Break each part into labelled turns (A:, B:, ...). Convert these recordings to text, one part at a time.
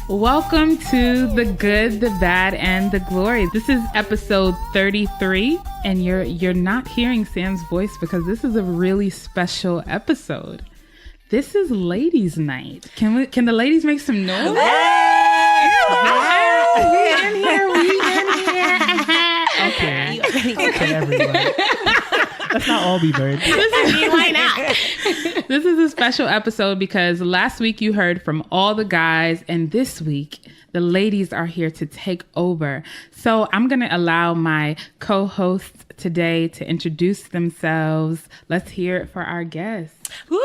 A: Welcome to The Good, the Bad, and the Glory. This is episode 33, and you're not hearing Sam's voice because this is a really special episode. This is Ladies' Night. Can the ladies make some noise? We in here.
B: Okay, everyone. Let's not all be birds.
C: Why not?
A: This is a special episode because last week you heard from all the guys, and this week the ladies are here to take over. So I'm going to allow my co-hosts today to introduce themselves. Let's hear it for our guests.
C: Woo!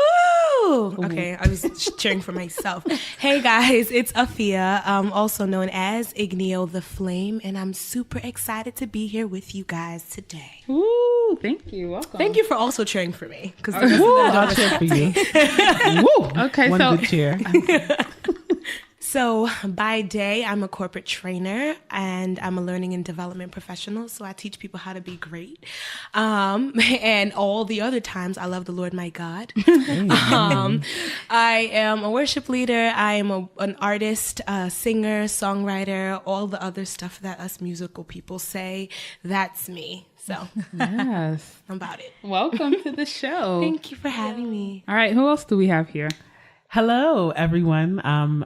C: Okay, I was cheering for myself. Hey guys, it's Afia, also known as Igneo the Flame, and I'm super excited to be here with you guys today.
A: Woo! Thank you. Welcome.
C: Thank you for also cheering for me.
B: I'll cheer for you.
A: Woo! Okay,
B: One
A: so
B: good cheer.
C: So by day, I'm a corporate trainer and I'm a learning and development professional. So I teach people how to be great. And all the other times, I love the Lord my God. I am a worship leader. I am an artist, singer, songwriter, all the other stuff that us musical people say. That's me. So
A: yes,
C: I'm about it.
A: welcome to the show.
C: Thank you for having me.
A: All right, who else do we have here?
B: Hello, everyone.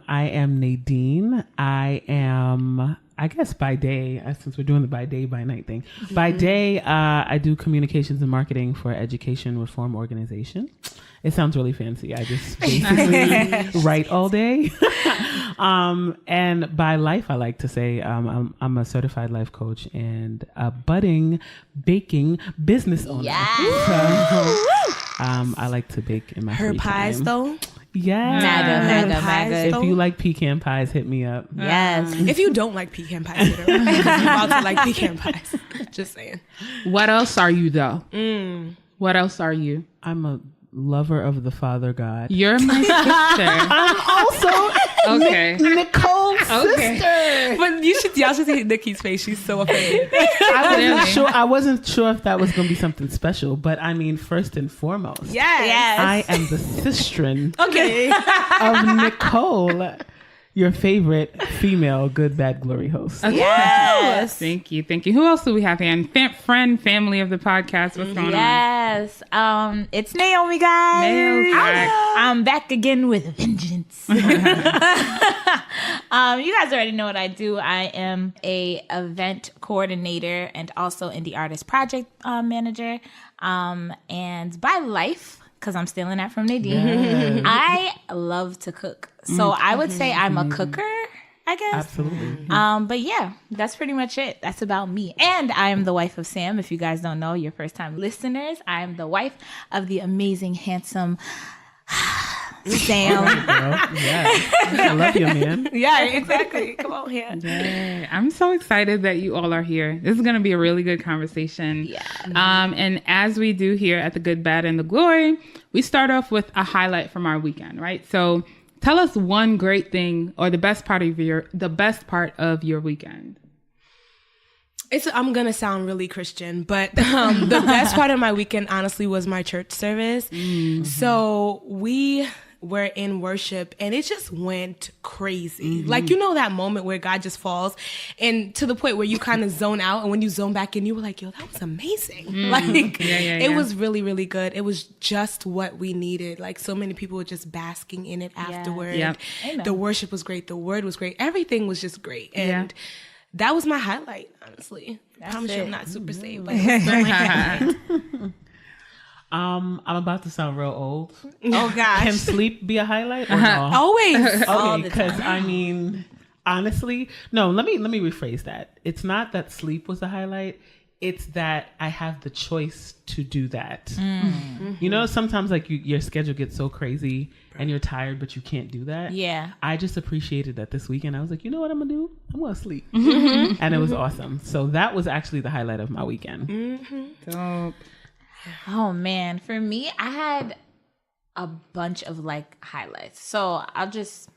B: I am Nadine. I am, I guess by day, since we're doing the by day, by night thing. By day, I do communications and marketing for Education Reform Organization. It sounds really fancy. I just basically write all day. And by life, I like to say I'm a certified life coach and a budding baking business owner.
C: Yeah.
B: So, I like to bake in my
C: Her
B: free
C: pies,
B: time.
C: though.
B: Yeah.
C: MAGA.
B: If you like pecan pies, hit me up.
D: Yes.
C: If you don't like pecan pies, hit her up. You're about to like pecan pies. Just saying.
A: What else are you, though? What else are you?
B: I'm a lover of the Father God.
A: You're my sister.
B: I'm also
A: Okay.
B: Nicole's
A: Okay.
B: sister.
C: But y'all should see Nikki's face. She's so offended.
B: I wasn't sure if that was going to be something special, but I mean, first and foremost,
C: Yes.
B: I am the sister
C: Okay.
B: of Nicole, your favorite female Good, Bad, Glory host.
A: Okay.
D: Yes.
A: Thank you. Who else do we have here? And family of the podcast. What's going on?
D: Yes. It's Naomi, guys.
A: Nail's back.
D: I'm back again with vengeance. You guys already know what I do. I am a event coordinator and also indie artist project manager. And by life, because I'm stealing that from Nadine, I love to cook. So I would say I'm a cooker, I guess.
B: Absolutely.
D: But yeah, that's pretty much it. That's about me. And I am the wife of Sam. If you guys don't know, your first time listeners, I am the wife of the amazing, handsome Sam.
B: Yeah. I love you, man.
C: Yeah, exactly. Come on here.
A: Yay. I'm so excited that you all are here. This is going to be a really good conversation.
D: Yeah.
A: And as we do here at The Good, Bad, and the Glory, we start off with a highlight from our weekend, right? So tell us one great thing or the best part of your weekend.
C: I'm going to sound really Christian, but the best part of my weekend, honestly, was my church service. Mm-hmm. So we were in worship and it just went crazy. Mm-hmm. Like, you know, that moment where God just falls and to the point where you kind of zone out. And when you zone back in, you were like, yo, that was amazing. Mm-hmm. Like, it was really, really good. It was just what we needed. Like, so many people were just basking in it afterward.
A: Yep.
C: The worship was great. The word was great. Everything was just great. And that was my highlight, honestly. I promise you I'm not super saved, but it was still my highlight.
B: I'm about to sound real old.
C: Oh gosh.
B: Can sleep be a highlight or no?
C: Always.
B: Okay, because I mean, honestly, no. Let me rephrase that. It's not that sleep was a highlight. It's that I have the choice to do that. Mm-hmm. You know, sometimes like your schedule gets so crazy and you're tired, but you can't do that.
D: Yeah.
B: I just appreciated that this weekend. I was like, you know what I'm gonna do? I'm gonna sleep, and it was awesome. So that was actually the highlight of my weekend.
C: Mm-hmm.
A: Dope.
D: Oh man, for me, I had a bunch of like highlights. So I'll just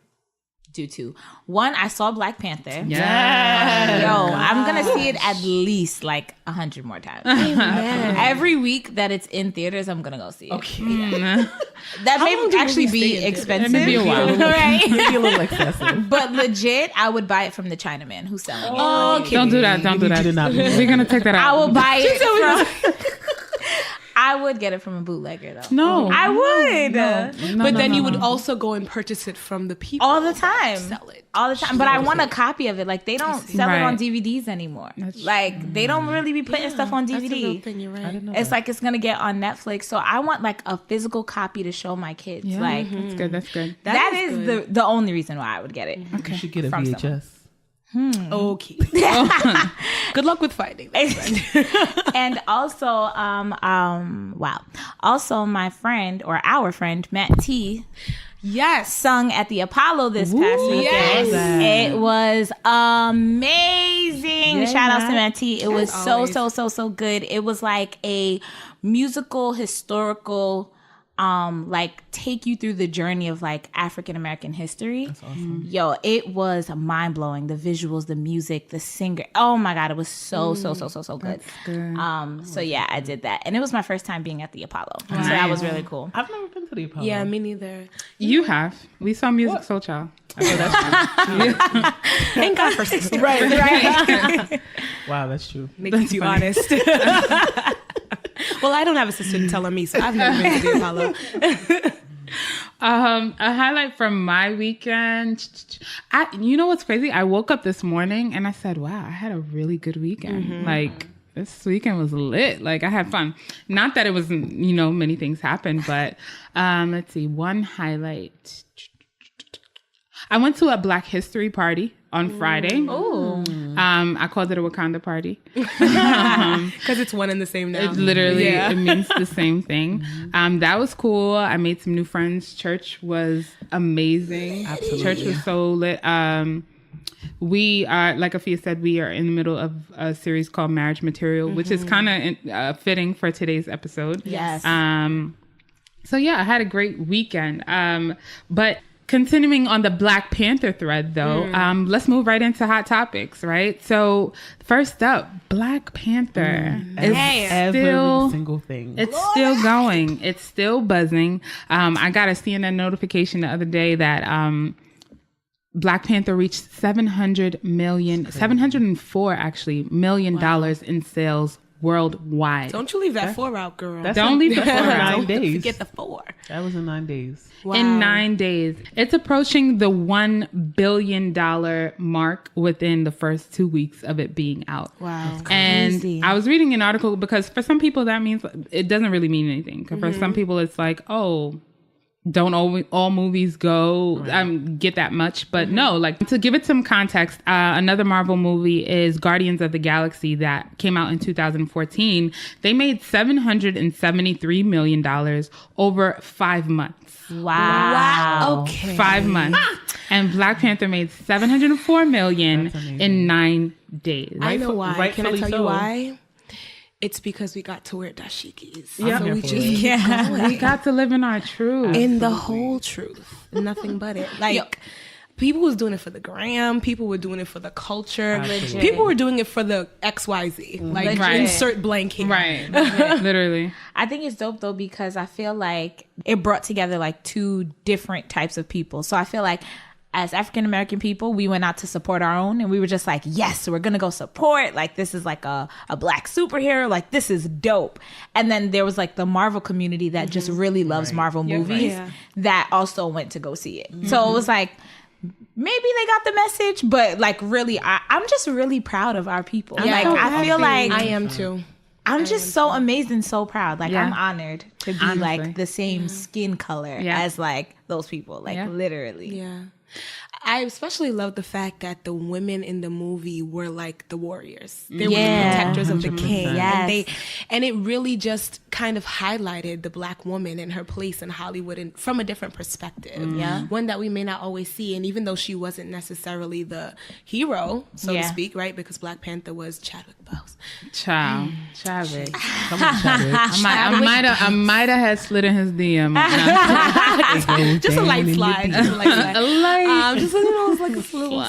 D: due to. One, I saw Black Panther.
A: Yeah.
D: Yo, I'm going to see it at least like 100 more times. Every week that it's in theaters, I'm going to go see it.
B: Okay.
D: That may actually be expensive.
A: Maybe a while.
D: Right?
B: Maybe a little excessive.
D: But legit, I would buy it from the Chinaman who's selling it.
C: Okay.
A: Don't do that. Don't do that. We're going to take that out.
D: I will buy it from... I would get it from a bootlegger though.
A: No.
D: I would.
C: But then you would also go and purchase it from the people
D: All the time.
C: Sell it.
D: All the time. But I want a copy of it. Like they don't sell it on
A: Right.
D: DVDs anymore. Like they don't really be putting stuff on
C: That's a real
D: DVD.
C: thing, you're right.
D: It's like it's gonna get on Netflix. So I want like a physical copy to show my kids.
A: Yeah,
D: Like
A: that's good. That's good.
D: that is the only reason why I would get it.
B: You should get a
D: From
B: VHS.
C: Okay. Good luck with finding that.
D: And also, also my friend or our friend Matt T
C: Yes.
D: sung at the Apollo this past weekend.
C: yes.
D: It was amazing.
B: Yeah,
D: Shout out to
B: Matt.
D: Matt T. It was
C: always.
D: so good. It was like a musical, historical, like take you through the journey of like African American history.
B: That's awesome.
D: Yo, it was mind blowing. The visuals, the music, the singer. Oh my God, it was so good.
A: good.
D: So yeah, I did that, and it was my first time being at the Apollo. So that was really cool.
B: I've never been to the Apollo.
C: Yeah, me neither.
A: You have. We saw Music Soul Child.
B: Oh, that's
C: Thank God for sister.
D: Right.
B: wow, that's true.
C: Makes you honest. Well, I don't have a sister to tell on me, so I've never been to the Apollo.
A: A highlight from my weekend. You know what's crazy? I woke up this morning and I said, wow, I had a really good weekend. Like, this weekend was lit. Like, I had fun. Not that it was, many things happened, but let's see. One highlight. I went to a Black History party on Friday.
D: Ooh.
A: I called it a Wakanda party.
C: Because it's one and the same now.
A: It literally, it means the same thing. That was cool. I made some new friends. Church was amazing.
B: Absolutely.
A: Church was so lit. We are, like Afia said, we are in the middle of a series called Marriage Material, which is kind of fitting for today's episode.
D: Yes.
A: So yeah, I had a great weekend. But continuing on the Black Panther thread, though, let's move right into hot topics, right? So first up, Black Panther is
B: Every
A: still
B: single thing.
A: it's still going. It's still buzzing. I got a CNN notification the other day that Black Panther reached $704 million in sales worldwide.
C: Don't you leave that 4 out, girl.
A: Don't leave the 4 out.
B: Nine days.
C: Forget the 4.
B: That was in 9 days.
C: Wow.
A: In 9 days. It's approaching the $1 billion mark within the first 2 weeks of it being out.
C: Wow.
A: And
D: crazy.
A: I was reading an article because for some people that means it doesn't really mean anything. 'Cause for some people it's like, oh, don't all movies go get that much, but no, like to give it some context, another Marvel movie is Guardians of the Galaxy that came out in 2014. They made $773 million over 5 months.
D: Wow.
C: Okay.
A: 5 months. And Black Panther made $704 million
B: That's amazing.
A: in 9 days.
C: I know why. Can I
B: rightfully
C: tell you
B: so.
C: why? It's because we got to wear dashikis.
A: Yeah.
C: So we
B: I'm
C: just
B: here for it.
C: keep going.
A: We got to live in our truth.
C: In the whole truth. Nothing but it. Like, people was doing it for the gram. People were doing it for the culture.
B: Absolutely.
C: People were doing it for the XYZ. Like,
D: Legit.
A: Right.
C: insert blank here.
A: Right. Literally.
D: I think it's dope though because I feel like it brought together like two different types of people. So I feel like as African American people, we went out to support our own and we were just like, yes, we're gonna go support. Like this is like a Black superhero. Like this is dope. And then there was like the Marvel community that just really loves Marvel movies
C: Yeah.
D: that also went to go see it. So it was like maybe they got the message, but like really, I'm just really proud of our people.
C: Yeah.
D: Like I feel like
C: I am too.
D: I'm just so amazed and so proud. Like
A: Yeah.
D: I'm honored to be
A: Honestly.
D: like the same skin color
A: Yeah.
D: as like those people. Like
A: Yeah.
D: literally.
C: Yeah. I especially love the fact that the women in the movie were like the warriors. They were the
D: Yeah.
C: protectors of the king.
D: Yes.
C: And it really just kind of highlighted the Black woman and her place in Hollywood and from a different perspective.
D: Yeah.
C: One that we may not always see. And even though she wasn't necessarily the hero, so
D: Yeah.
C: to speak, right? Because Black Panther was Chadwick Clubhouse.
A: Child, Chadwick.
B: Come on, Chadwick.
A: I might have had slid in his DM.
C: Just a light slide. Just a light slide. Just it's like a little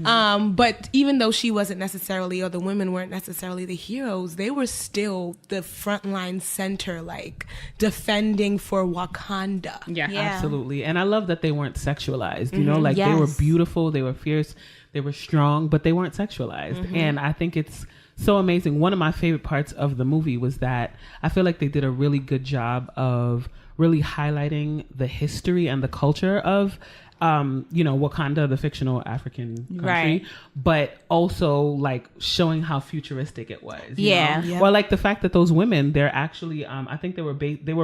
A: slide.
C: But even though she wasn't necessarily, or the women weren't necessarily the heroes, they were still the frontline center, like defending for Wakanda.
A: Yeah,
B: absolutely. And I love that they weren't sexualized. You know, like they were beautiful, they were fierce, they were strong, but they weren't sexualized. And I think it's so amazing. One of my favorite parts of the movie was that I feel like they did a really good job of really highlighting the history and the culture of Wakanda, the fictional African country, but also like showing how futuristic it was. You know? Well, like the fact that those women, they're actually, I think they were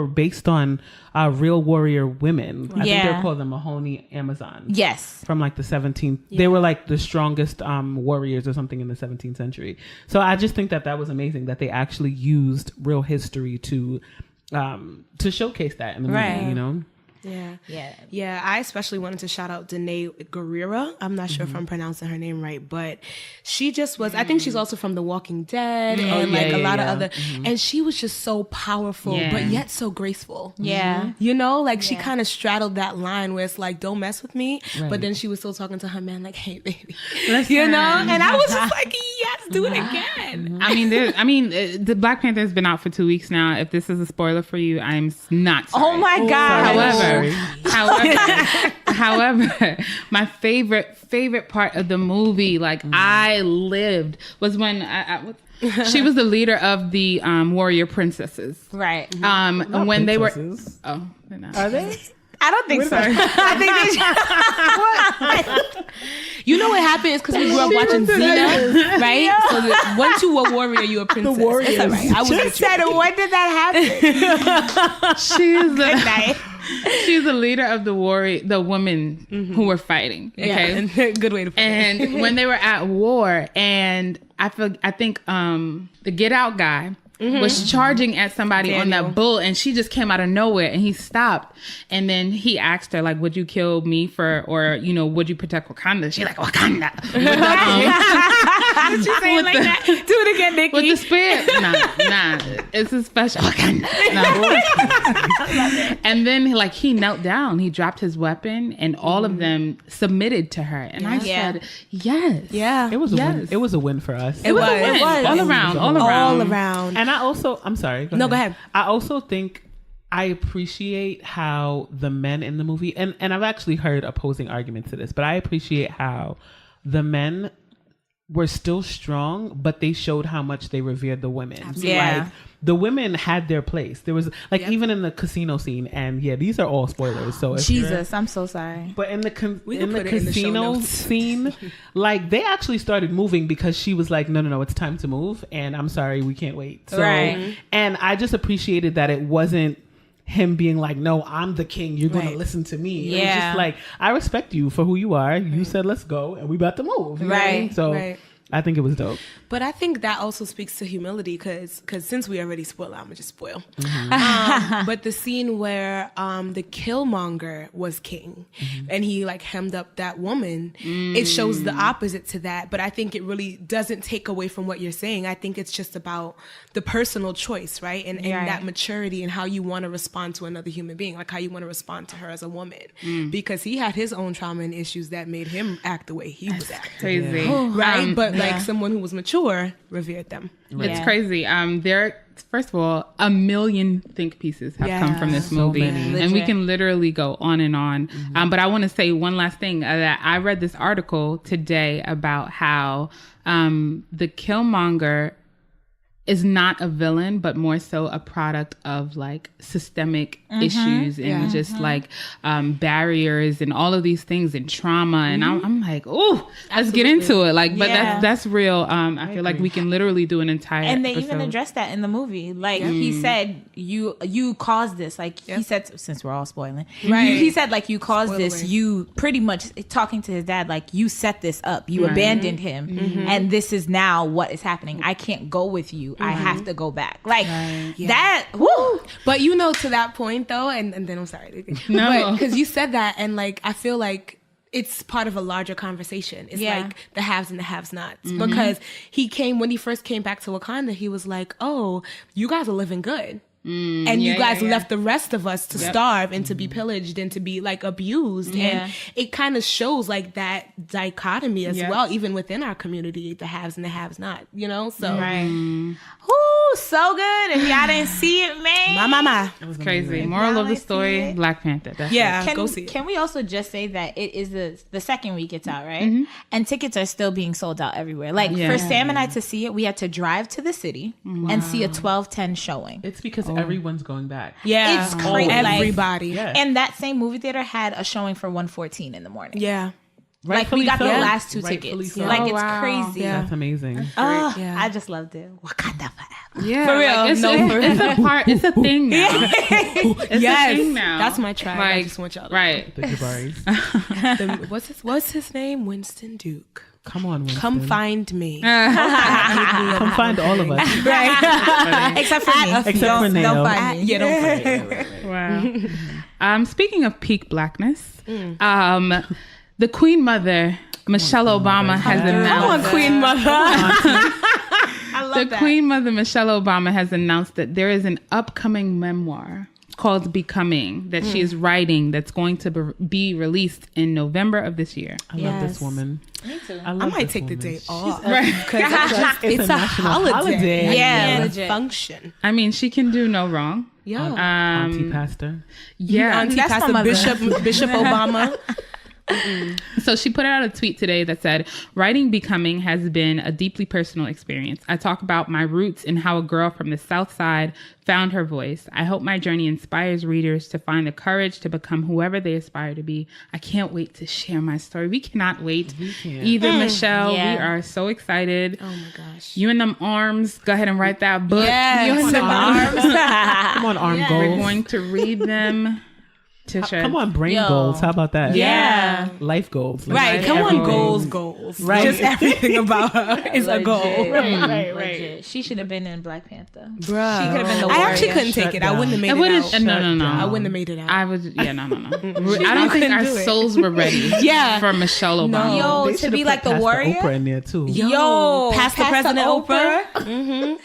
B: based on real warrior women. I think they're called the Mahoney Amazons.
D: Yes.
B: From like the 17th. They were like the strongest warriors or something in the 17th century. So I just think that was amazing that they actually used real history to showcase that in the movie, you know?
C: Yeah. I especially wanted to shout out Danae Gurira. I'm not sure if I'm pronouncing her name right, but she just was. I think she's also from The Walking Dead and a lot of other. And she was just so powerful, but yet so graceful.
D: Yeah,
C: you know, like she kind of straddled that line where it's like, don't mess with me, but then she was still talking to her man like, hey baby, you know. And I was just like, yes, do it again.
A: I mean, the Black Panther has been out for 2 weeks now. If this is a spoiler for you, I'm not sorry.
D: Oh my God.
A: However, my favorite part of the movie, like I lived, was when she was the leader of the warrior princesses.
D: Right.
A: When they were, they're not.
B: Are they?
D: I don't think so. I think they
C: You know what happened is because we grew up watching Xena, right? Yeah. So once you were a warrior, you were a princess.
B: The warriors.
C: It's all right. I was
D: just said, when did that happen?
A: She's the leader of the women who were fighting. Okay,
C: yeah, good way to put it.
A: And when they were at war, and I think the Get Out guy was charging at somebody on that bull, and she just came out of nowhere, and he stopped, and then he asked her like, would you kill me or would you protect Wakanda? She's like, Wakanda.
C: Did she say it like that? Do it again, Nikki.
A: With the spear? Nah, it's a special Wakanda. No. And then like he knelt down, he dropped his weapon, and all of them submitted to her, and I said, yes.
C: Yeah.
B: It was a win. It was a win for us.
A: It was all around.
B: And I also, I'm sorry.
C: Go ahead.
B: I also think I appreciate how the men in the movie, and I've actually heard opposing arguments to this, but I appreciate how the men were still strong, but they showed how much they revered the women.
C: Absolutely.
D: Yeah.
B: Like, the women had their place. There was even in the casino scene, and these are all spoilers. So
D: Jesus, I'm so sorry.
B: But in the casino scene, like they actually started moving because she was like, no, it's time to move, and I'm sorry, we can't wait. So,
D: right.
B: And I just appreciated that it wasn't him being like, no, I'm the king, you're going to listen to me.
D: Yeah.
B: It was just like, I respect you for who you are. You said let's go, and we about to move.
D: Right.
B: So I think it was dope.
C: But I think that also speaks to humility because since we already spoiled, I'm going to just spoil. But the scene where the Killmonger was king and he like hemmed up that woman, it shows the opposite to that. But I think it really doesn't take away from what you're saying. I think it's just about the personal choice, right? And that maturity and how you want to respond to another human being, like how you want to respond to her as a woman. Because he had his own trauma and issues that made him act the way he was acting.
A: Crazy.
C: Right? But like someone who was mature revered them.
A: It's crazy. First of all, 1 million think pieces have come from this movie, and we can literally go on and on. But I want to say one last thing that I read this article today about how the Killmonger is not a villain, but more so a product of like systemic issues and just like barriers and all of these things and trauma. And I'm like, oh, let's get into it. Like, but that's real. I feel like we can literally do an entire
D: and they
A: episode.
D: even addressed that in the movie. Like he said, you caused this. Like he said, since we're all spoiling, he said like you caused this. You pretty much talking to his dad, like you set this up. You abandoned him, and this is now what is happening. I can't go with you. I have to go back. Like that. Woo.
C: But to that point though, and then I'm sorry. No. Because you said that, and like I feel like it's part of a larger conversation. It's
D: Yeah.
C: like the haves and the have-nots. Because when he first came back to Wakanda, he was like, oh, you guys are living good. And you guys left the rest of us to starve and to be pillaged and to be like abused.
D: Yeah.
C: And it kind of shows like that dichotomy as well, even within our community, the haves and the haves not, you know? So,
D: Right. Ooh, so good. If y'all didn't see it, man.
C: my.
A: It's crazy. Moral of the story, Black Panther. That's it.
C: Go see it.
D: Can we also just say that it is the second week it's out, right? And tickets are still being sold out everywhere. Like for Sam and I to see it, we had to drive to the city and see a 12:10 showing.
B: It's because everyone's going back.
C: Yeah.
D: It's crazy.
C: Everybody.
B: Yeah.
D: And that same movie theater had a showing for 1:14 in the morning.
C: Yeah.
D: Like we got the last two
B: Rightfully
D: tickets.
B: so.
D: Like
A: Oh,
D: it's
A: wow.
D: crazy.
C: Yeah.
B: That's amazing.
D: Oh,
C: Yeah.
D: I just loved it. Wakanda forever.
A: Yeah,
C: For real.
A: like, it's,
C: No, for
A: it's a part. It's a thing now. It's
C: Yes.
A: a thing now.
C: That's my tribe. I
A: Like,
C: just want y'all to
A: right.
B: The Jabaris.
C: what's his name? Winston Duke.
B: Come on, Winston.
C: Come find me.
B: Come find all of us.
D: Except for me.
B: Except for Nail.
D: Don't find me.
C: Yeah, don't find me.
A: Wow. Speaking of peak blackness, the Queen Mother, Michelle Obama, has
C: Come on,
A: announced.
C: Queen Mother.
D: I love
A: The
D: that.
A: Queen Mother, Michelle Obama, has announced that there is an upcoming memoir called Becoming that she is writing that's going to be released in November of this year.
B: I love this woman.
D: Me too.
B: I
C: I might
B: this
C: take the
B: woman.
C: day off.
A: Right.
C: It's a
B: national
C: holiday. I
D: Yeah,
C: can't
D: legit.
C: function.
A: I mean, she can do no wrong.
C: Yeah.
B: Auntie Pastor.
A: Yeah.
C: Auntie
D: That's my
C: Pastor
D: mother.
C: Bishop Obama.
A: So she put out a tweet today that said, writing Becoming has been a deeply personal experience. I talk about my roots and how a girl from the South Side found her voice. I hope my journey inspires readers to find the courage to become whoever they aspire to be. I can't wait to share my story. We cannot wait. Either, Michelle.
D: Yeah.
A: We are so excited.
C: Oh my gosh.
A: You and them arms, go ahead and write that book.
C: Yes.
A: You and them arms.
B: Come on, arm
A: We're
B: goals.
A: going to read them. Tisha.
B: Come on, brain
D: Yo.
B: goals. How about that?
C: Yeah.
B: Life goals. Like,
C: Right. Come on,
B: everything.
C: goals.
B: Right.
C: Just everything about her is a goal.
D: Legit. She should have been in Black Panther.
C: Bruh.
D: She could have been the
C: I
D: warrior.
C: actually couldn't take
B: Shut
C: it. I wouldn't have made
A: It
C: it
A: wouldn't.
C: out.
A: No.
C: I wouldn't have made it out.
A: I was. Yeah, no. I don't think our
C: do it.
A: souls were ready.
C: Yeah.
A: For Michelle Obama.
D: Yo,
B: They
D: to
B: should've
D: be
B: put
D: like the
B: Pastor
D: warrior.
B: Oprah in there too.
C: Yo, past the
D: Pastor
C: President Oprah.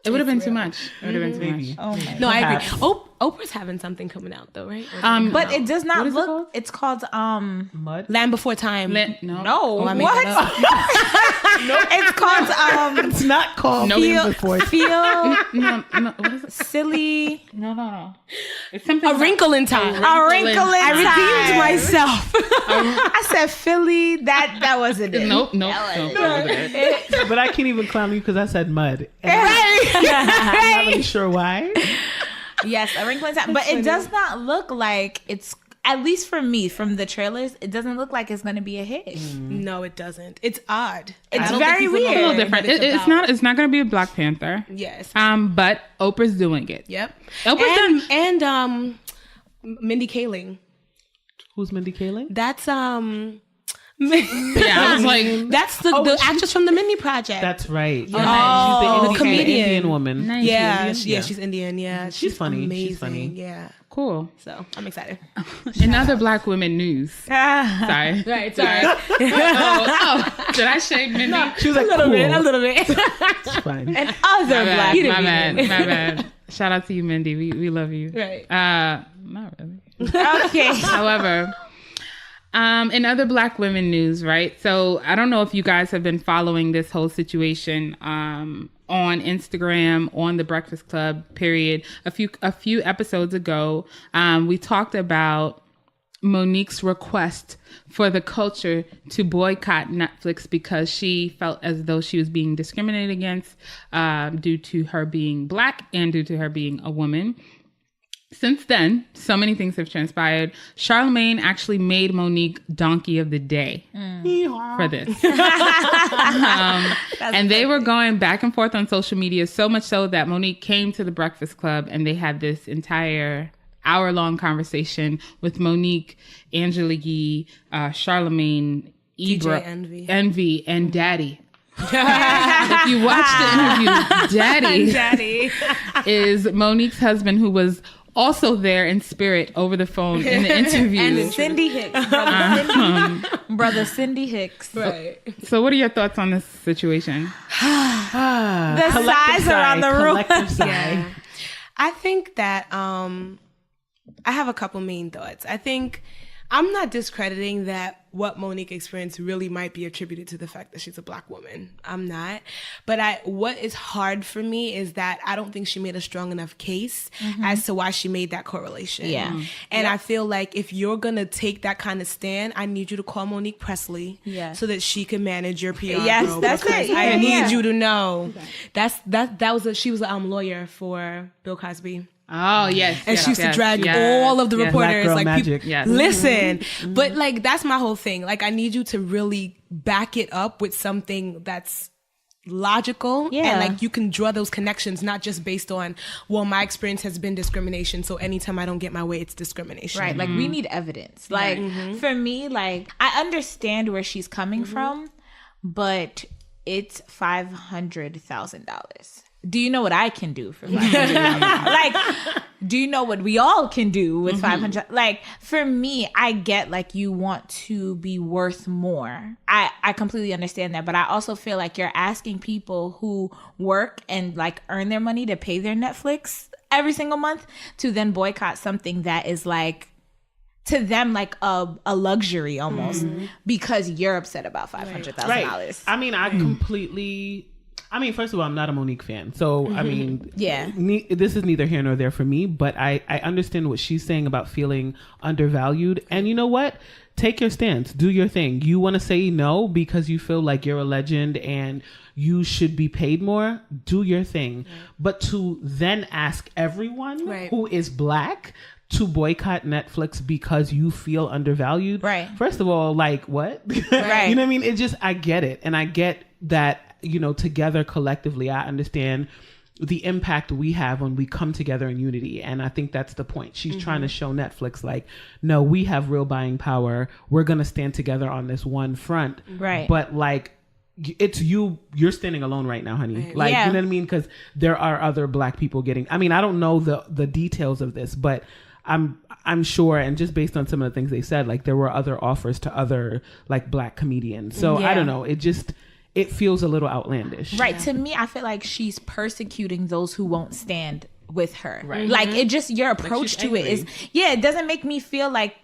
A: It would have been too much. It would have been too much.
D: Oh my.
C: No, I agree.
B: Perhaps.
C: Oprah's having something coming out though, right?
D: But it does not
A: What is it
D: look.
A: called?
D: It's called
B: Mud.
C: Land Before Time.
A: No.
D: No,
C: I made
D: what?
C: that
D: It's called
B: It's not called
A: No.
B: before.
D: feel
A: No. What is it?
D: silly.
A: No. It's something.
C: A Wrinkle in Time.
D: A wrinkle in
C: I redeemed
D: time.
C: myself.
D: I said Philly. That wasn't it.
A: Nope. Don't go there.
B: But I can't even clown you because I said mud. And I'm not really sure why.
D: Yes, a wrinkle in time. But it does not look like it's. At least for me, from the trailers, it doesn't look like it's going to be a hit.
C: No, it doesn't. It's odd.
D: It's
C: I don't
D: very
C: think people know
D: weird.
A: A little
C: what
A: different.
C: it's
A: It's
C: about.
A: not going to be a Black Panther.
C: Yes.
A: But Oprah's doing it.
C: Yep.
A: Oprah's done.
C: And Mindy Kaling.
B: Who's Mindy Kaling?
C: That's
A: Yeah, I was like,
C: that's the actress from the Mindy Project.
B: That's right.
C: Oh,
B: She's the
C: comedian.
B: Indian woman.
A: nice.
C: yeah,
B: Indian?
C: she's Indian. Yeah,
B: She's funny.
C: Amazing.
B: She's funny.
C: Yeah.
A: Cool.
C: So I'm excited.
A: In other Black women news. Sorry.
C: Right. Sorry.
A: Oh, did I shade Mindy?
B: She was like,
C: a little bit. A
B: cool.
C: little bit.
B: It's fine.
D: And other black.
A: My bad. Shout out to you, Mindy. We love you.
C: Right.
A: Not really.
D: Okay.
A: However, in other Black women news, right? So I don't know if you guys have been following this whole situation on Instagram, on the Breakfast Club, period. A few episodes ago, we talked about Monique's request for the culture to boycott Netflix because she felt as though she was being discriminated against due to her being Black and due to her being a woman. Since then, so many things have transpired. Charlemagne actually made Monique Donkey of the Day for this. And they were going back and forth on social media, so much so that Monique came to the Breakfast Club and they had this entire hour-long conversation with Monique, Angela Yee, Charlemagne, Ibra, Envy, and Daddy. If you watch the interview, Daddy is Monique's husband, who was also there in spirit over the phone in the interview.
D: And Cindy Hicks. Cindy. brother Cindy Hicks.
C: Right.
A: So what are your thoughts on this situation?
D: The sighs are on the roof.
B: Collective sigh.
C: Yeah. I think that I have a couple main thoughts. I think I'm not discrediting that what Monique experienced really might be attributed to the fact that she's a Black woman. I'm not. But what is hard for me is that I don't think she made a strong enough case as to why she made that correlation.
D: Yeah.
C: And I feel like if you're going to take that kind of stand, I need you to call Monique Presley so that she can manage your PR.
D: Yes,
C: girl,
D: that's
C: because
D: it. Yeah,
C: I need
D: yeah.
C: you to know. She was a lawyer for Bill Cosby.
A: Oh, yes.
C: And she used to drag all of the
A: yes.
C: reporters.
B: Black girl
C: like,
B: magic.
A: Yes.
C: Listen. But like, that's my whole thing. Like, I need you to really back it up with something that's logical.
D: Yeah.
C: And like, you can draw those connections, not just based on, well, my experience has been discrimination. So anytime I don't get my way, it's discrimination.
D: Right. Like, we need evidence. Like, for me, like, I understand where she's coming from, but it's $500,000. Do you know what I can do for $500,000? Like, do you know what we all can do with $500,000? Like, for me, I get like you want to be worth more. I completely understand that, but I also feel like you're asking people who work and like earn their money to pay their Netflix every single month to then boycott something that is like, to them, like a luxury almost because you're upset about $500,000.
B: Right. I mean, first of all, I'm not a Monique fan. So, I mean, this is neither here nor there for me, but I understand what she's saying about feeling undervalued. And you know what? Take your stance. Do your thing. You want to say no because you feel like you're a legend and you should be paid more? Do your thing. Right. But to then ask everyone who is Black to boycott Netflix because you feel undervalued.
D: Right.
B: First of all, like, what?
D: Right.
B: You know what I mean? I get it. And I get that, you know, together collectively, I understand the impact we have when we come together in unity. And I think that's the point. She's trying to show Netflix, like, no, we have real buying power. We're going to stand together on this one front.
D: Right.
B: But like, it's you're standing alone right now, honey.
C: Right.
B: Like, you know what I mean? Because there are other Black people getting, I mean, I don't know the details of this, but I'm sure, and just based on some of the things they said, like there were other offers to other like Black comedians. So I don't know. It feels a little outlandish.
D: Right. To me, I feel like she's persecuting those who won't stand with her. Right. Like it just, your approach to it is, it doesn't make me feel like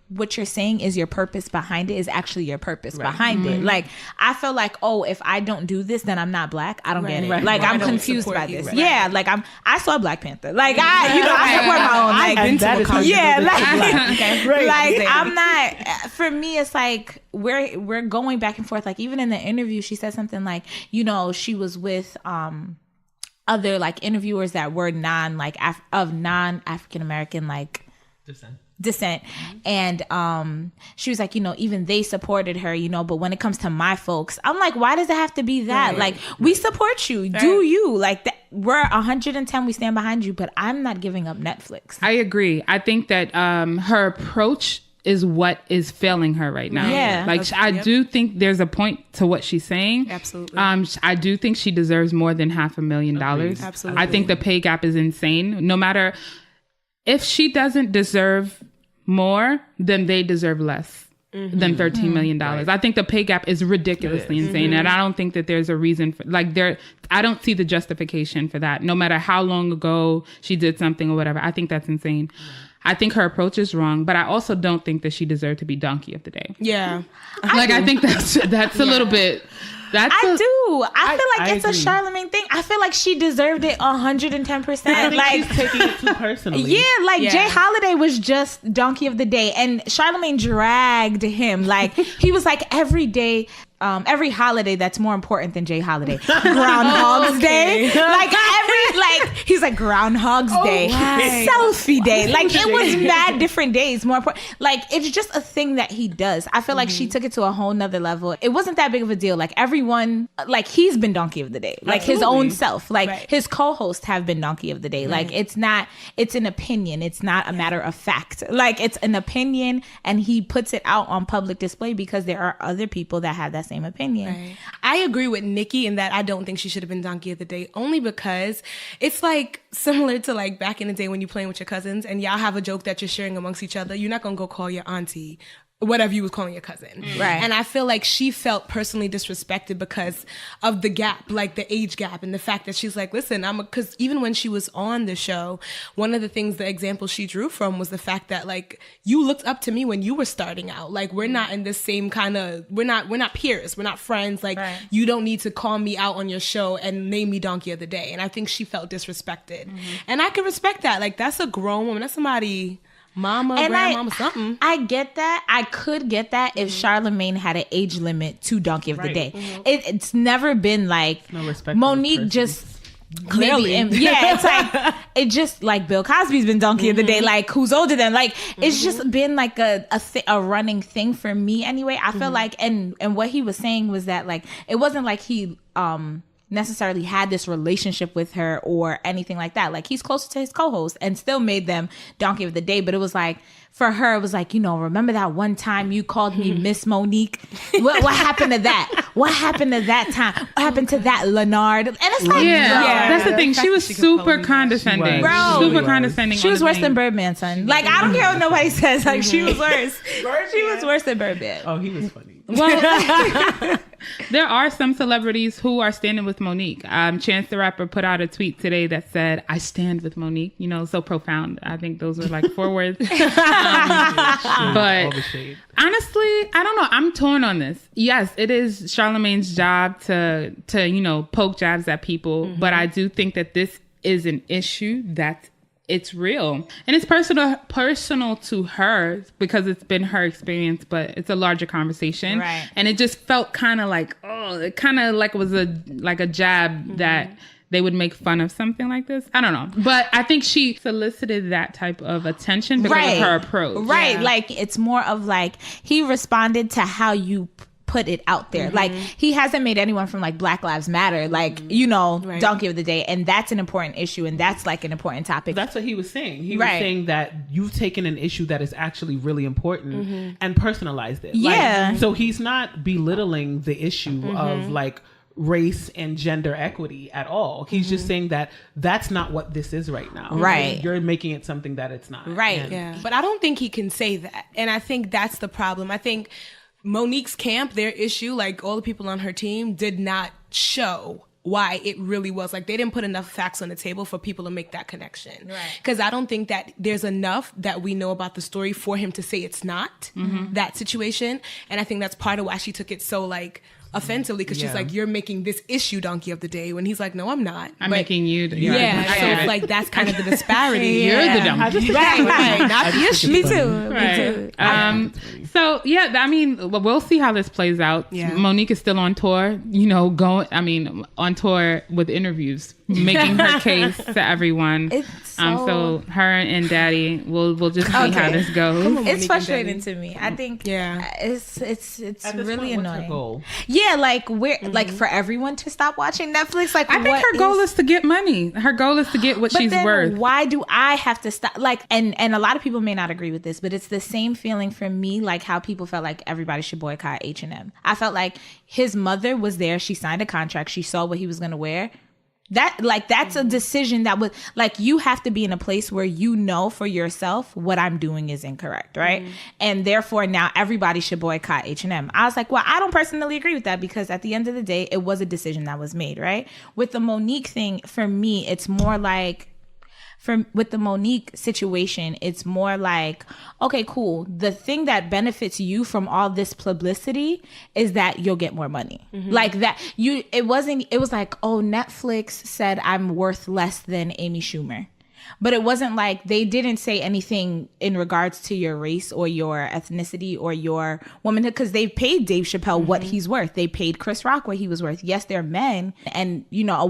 D: what you're saying is your purpose behind it is actually your purpose behind it. Like, I feel like, oh, if I don't do this, then I'm not Black. I don't get it. Like, I'm confused by this. Yeah. Like, I saw Black Panther. Like, I support my own. Like,
C: I've been to
D: I'm not, for me, it's like, we're going back and forth. Like, even in the interview, she said something like, you know, she was with, other like interviewers that were non-African American, like, descent. And she was like, you know, even they supported her, you know, but when it comes to my folks, I'm like, why does it have to be that? Right. Like, we support you. Right. Do you like that? We're 110, we stand behind you, but I'm not giving up Netflix.
A: I agree. I think that her approach is what is failing her right now.
D: Yeah.
A: Like, I do think there's a point to what she's saying.
C: Absolutely.
A: I do think she deserves more than $500,000.
C: Absolutely.
A: I think the pay gap is insane. No matter if she doesn't deserve more, then they deserve less than $13 million. Right. I think the pay gap is ridiculously insane. And I don't think that there's a reason for, like, I don't see the justification for that. No matter how long ago she did something or whatever, I think that's insane. I think her approach is wrong, but I also don't think that she deserved to be Donkey of the Day.
C: Yeah.
A: I think that's a little bit. I
D: feel like it's agree. A Charlamagne thing. I feel like she deserved it 110%.
B: I think she's taking it too personally.
D: Jay Holiday was just Donkey of the Day, and Charlamagne dragged him. Like, he was like, every day, every holiday that's more important than Jay Holiday. Groundhog's Day. He's like Groundhog's Day. Right. Selfie Day. Like, it was mad different days more important. Like, it's just a thing that he does. I feel like she took it to a whole nother level. It wasn't that big of a deal. Like, everyone, like, he's been Donkey of the Day. Like, his own self. Like, his co-hosts have been Donkey of the Day. Like, it's an opinion. It's not a matter of fact. Like, it's an opinion, and he puts it out on public display because there are other people that have that same opinion.
C: Right. I agree with Nikki in that I don't think she should have been Donkey of the Day, only because it's like similar to like back in the day when you're playing with your cousins and y'all have a joke that you're sharing amongst each other. You're not gonna go call your auntie whatever you was calling your cousin.
D: Right.
C: And I feel like she felt personally disrespected because of the gap, like the age gap, and the fact that she's like, listen, because even when she was on the show, one of the things, the example she drew from was the fact that like, you looked up to me when you were starting out. Like, we're not in the same kind of, we're not peers. We're not friends. Like, you don't need to call me out on your show and name me Donkey of the Day. And I think she felt disrespected. And I can respect that. Like, that's a grown woman. That's somebody... Mama, and grandmama, something.
D: I get that. I could get that if Charlemagne had an age limit to Donkey of the Day. It's never been like
B: no respect
D: Monique just
C: clearly.
D: It's like it just like Bill Cosby's been Donkey of the Day. Like, who's older than? Like, it's just been like a running thing for me anyway. I feel like and what he was saying was that like it wasn't like he necessarily had this relationship with her or anything like that. Like, he's closer to his co-host and still made them Donkey of the Day. But it was like, for her, it was like, you know, remember that one time you called me Miss Monique? What happened to that? What happened to that time? What happened to that, Leonard? And it's like,
A: that's the thing. She was super condescending.
D: Bro.
A: Super condescending.
D: She was worse than Birdman, son. Like, I don't care what nobody says. Like, she was worse. She was worse than Birdman.
B: Oh, he was funny.
A: Well, there are some celebrities who are standing with Monique. Chance the Rapper put out a tweet today that said, "I stand with Monique." You know, so profound. I think those were like 4 words. But honestly, I don't know. I'm torn on this. Yes, it is Charlemagne's job to you know, poke jabs at people, but I do think that this is an issue that's it's real and it's personal to her because it's been her experience, but it's a larger conversation.
D: Right.
A: And it just felt kind of like, it kind of like it was a jab that they would make fun of something like this. I don't know. But I think she solicited that type of attention because of her approach.
D: Right. Yeah. Like, it's more of like, he responded to how you put it out there. Like, he hasn't made anyone from like Black Lives Matter, like, you know, Donkey of the Day. And that's an important issue. And that's like an important topic.
B: That's what he was saying. He was saying that you've taken an issue that is actually really important and personalized it.
D: Yeah.
B: Like, so he's not belittling the issue of like race and gender equity at all. He's just saying that that's not what this is right now.
D: Right.
B: You're making it something that it's not.
D: Right.
B: And
C: Yeah. But I don't think he can say that. And I think that's the problem. I think Monique's camp, their issue, like all the people on her team did not show why it really was. Like, they didn't put enough facts on the table for people to make that connection. Right. Because I don't think that there's enough that we know about the story for him to say it's not that situation. And I think that's part of why she took it so like offensively, because she's like, you're making this issue Donkey of the Day, when he's like, no, I'm not.
A: I'm making you.
C: So it's like, that's kind of the disparity.
A: You're the donkey.
C: Right. Not the issue.
D: Me too.
A: Right. So yeah, I mean, we'll see how this plays out.
C: Yeah.
A: Monique is still on tour, you know, on tour with interviews, making her case to everyone. So her and Daddy, we'll just see how this goes.
D: It's frustrating to me. I think it's really annoying.
B: What's her goal?
D: Yeah, like we're like for everyone to stop watching Netflix. Like,
A: I think her goal is to get money. Her goal is to get what she's worth.
D: Why do I have to stop? Like, and a lot of people may not agree with this, but it's the same feeling for me. Like how people felt like everybody should boycott H&M. I felt like his mother was there. She signed a contract. She saw what he was going to wear. That's a decision that was like, you have to be in a place where you know for yourself what I'm doing is incorrect, right? And therefore now everybody should boycott H&M. I was like, well, I don't personally agree with that, because at the end of the day, it was a decision that was made, right? With the Monique thing, for me, it's more like, with the Monique situation, it's more like, okay, cool. The thing that benefits you from all this publicity is that you'll get more money. Like that, it was like, oh, Netflix said I'm worth less than Amy Schumer. But it wasn't like, they didn't say anything in regards to your race or your ethnicity or your womanhood, because they paid Dave Chappelle what he's worth. They paid Chris Rock what he was worth. Yes, they're men. And, you know,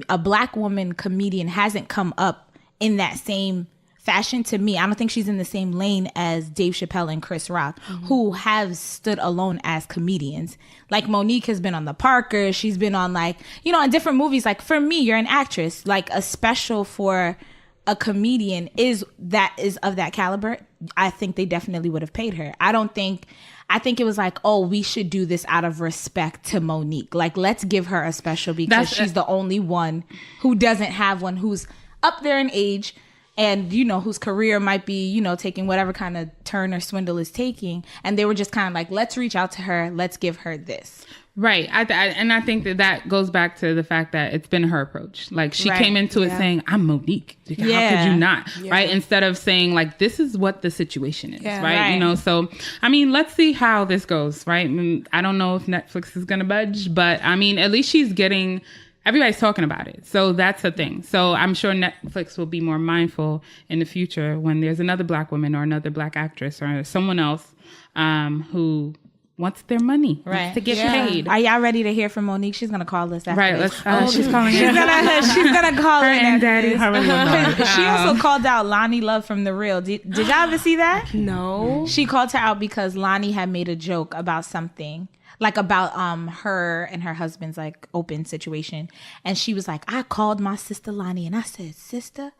D: a Black woman comedian hasn't come up in that same fashion to me. I don't think she's in the same lane as Dave Chappelle and Chris Rock, who have stood alone as comedians. Like, Monique has been on The Parker. She's been on, like, you know, in different movies. Like, for me, you're an actress. Like, a special for a comedian is of that caliber. I think they definitely would have paid her. I think it was like, oh, we should do this out of respect to Monique. Like, let's give her a special because she's the only one who doesn't have one, who's up there in age, and, you know, whose career might be, you know, taking whatever kind of turn or swindle is taking. And they were just kind of like, let's reach out to her. Let's give her this.
A: Right. And I think that goes back to the fact that it's been her approach. Like, she came into it saying, I'm Monique. How could you not? Yeah. Right. Instead of saying, like, this is what the situation is. Right. You know, so, I mean, let's see how this goes. Right. I don't know if Netflix is going to budge, but I mean, at least she's getting... Everybody's talking about it. So that's the thing. So I'm sure Netflix will be more mindful in the future when there's another Black woman or another Black actress or someone else who wants their money, wants to get paid.
D: Are y'all ready to hear from Monique? She's going to call us after this.
A: She's calling
D: she's gonna call
A: her
D: in.
A: and Daddy.
D: She also called out Lonnie Love from The Real. Did y'all ever see that?
C: No.
D: She called her out because Lonnie had made a joke about something. Like about her and her husband's like open situation. And she was like, I called my sister Lonnie and I said, sister,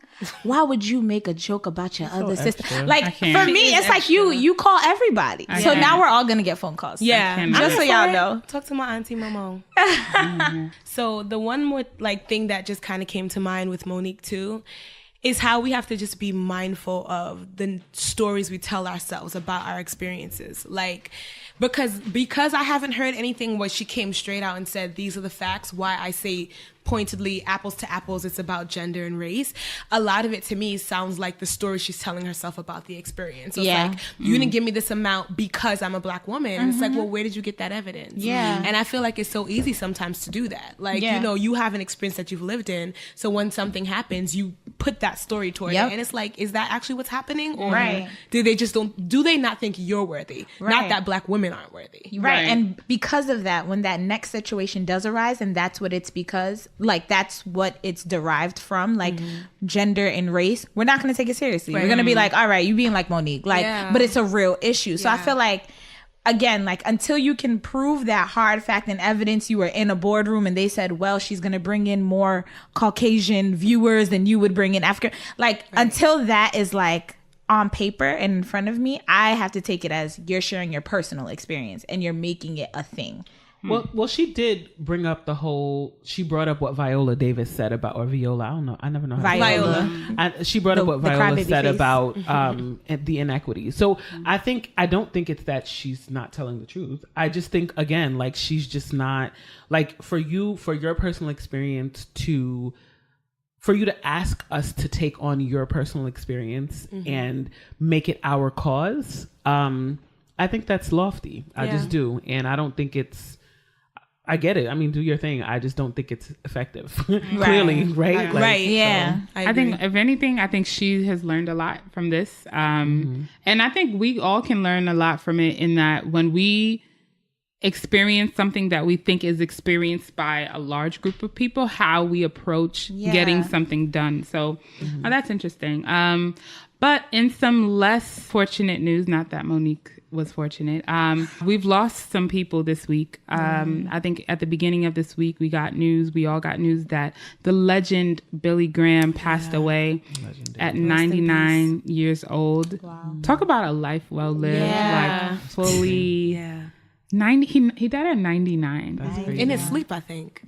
D: why would you make a joke about your other sister? Like, for me, it's like you call everybody. So now we're all going to get phone calls.
C: Yeah.
D: Just so y'all know.
C: Talk to my auntie Momo. So the one more like thing that just kind of came to mind with Monique too is how we have to just be mindful of the stories we tell ourselves about our experiences. Like, because I haven't heard anything where she came straight out and said, these are the facts, why I say pointedly apples to apples, it's about gender and race. A lot of it to me sounds like the story she's telling herself about the experience. So it's like, you didn't give me this amount because I'm a Black woman. And it's like, well, where did you get that evidence? And I feel like it's so easy sometimes to do that. Like, you know, you have an experience that you've lived in. So when something happens, you put that story toward it. And it's like, is that actually what's happening? Or do they not think you're worthy? Not that Black women aren't worthy.
D: Right. And because of that, when that next situation does arise, and that's what it's because, like, that's what it's derived from, like gender and race, we're not going to take it seriously. We're going to be like, all right, you being like Monique, like, but it's a real issue. So I feel like, again, like, until you can prove that hard fact and evidence, you were in a boardroom and they said, well, she's going to bring in more Caucasian viewers than you would bring in African. Like, until that is like on paper and in front of me, I have to take it as you're sharing your personal experience and you're making it a thing.
B: Well, she did bring up she brought up what Viola Davis said about, or Viola, I don't know. I never know how to say Viola. She brought up what Viola said about the inequity. So I don't think it's that she's not telling the truth. I just think, again, like, she's just not, like, for your personal experience for you to ask us to take on your personal experience and make it our cause, I think that's lofty. I just do. And I don't think I get it. I mean, do your thing. I just don't think it's effective. Clearly, right?
C: Yeah.
A: So, I think, if anything, I think she has learned a lot from this. And I think we all can learn a lot from it, in that when we experience something that we think is experienced by a large group of people, how we approach getting something done. So that's interesting. But in some less fortunate news, not that Monique was fortunate, we've lost some people this week. I think at the beginning of this week, we all got news that the legend Billy Graham passed away at 99 years old. Wow. Talk about a life well lived, like fully... 90. He died at 99.
C: In his sleep, I think.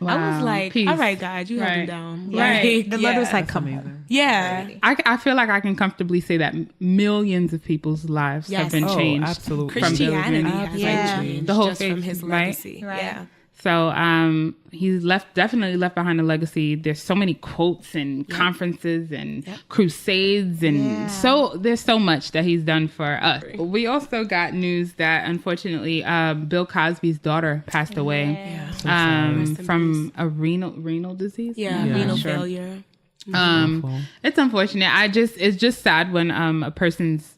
A: Wow.
C: I was like, all right, God, you have him down.
D: Right. The Lord was like, come on.
C: Yeah.
A: I feel like I can comfortably say that millions of people's lives have been changed.
B: Absolutely.
C: Christianity has changed.
A: The whole
C: just
A: faith,
C: from his legacy.
A: Right?
C: Yeah.
A: So he's definitely left behind a legacy. There's so many quotes and conferences and crusades, and there's so much that he's done for us. We also got news that, unfortunately, Bill Cosby's daughter passed away from a renal disease.
C: Renal failure.
A: It's unfortunate. It's just sad when a person's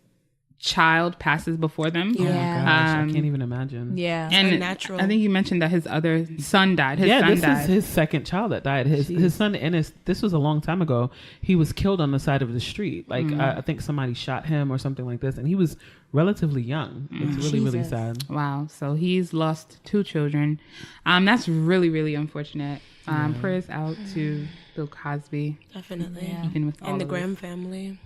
A: child passes before them.
B: Oh my gosh, I can't even imagine.
A: And
C: unnatural.
A: I think you mentioned that his other son died.
B: This is his second child that died. His son, and this was a long time ago. He was killed on the side of the street. Like I think somebody shot him or something like this, and he was relatively young. It's really sad.
A: Wow. So he's lost 2 children. That's really, really unfortunate. Prayers out to Bill Cosby.
C: Definitely.
A: Even with all
C: and the
A: of
C: Graham family.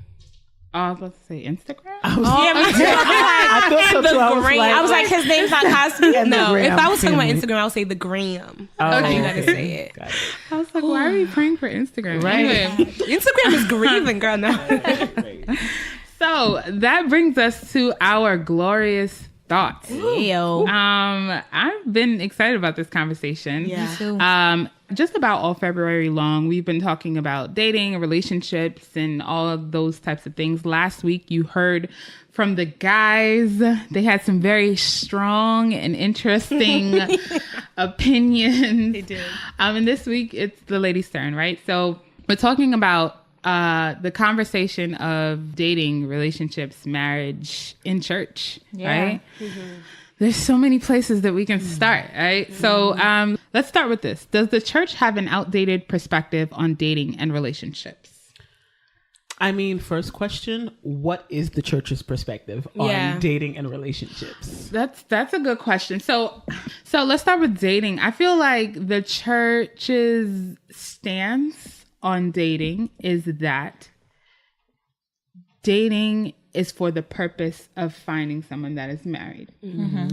A: I was about to say Instagram.
B: I was,
D: I
B: thought so too.
D: I was like, his name's not Cosby.
C: No, if I was talking about
B: family.
C: Instagram, I would say the gram.
B: Oh,
C: You gotta say it.
B: Got it.
A: I was like, why are we praying for Instagram?
B: Right.
A: Anyway,
C: Instagram is grieving, girl. No.
A: so that brings us to our glorious thoughts.
D: Yo.
A: I've been excited about this conversation.
C: Yeah.
D: Me too.
A: Just about all February long, we've been talking about dating, relationships, and all of those types of things. Last week, you heard from the guys. They had some very strong and interesting opinions.
C: They did.
A: And this week, it's the ladies' turn, right? So we're talking about the conversation of dating, relationships, marriage in church, right? Mm-hmm. There's so many places that we can start, right? Mm-hmm. So let's start with this. Does the church have an outdated perspective on dating and relationships?
B: I mean, first question, what is the church's perspective on dating and relationships?
A: That's a good question. So let's start with dating. I feel like the church's stance on dating is that dating is for the purpose of finding someone that is married,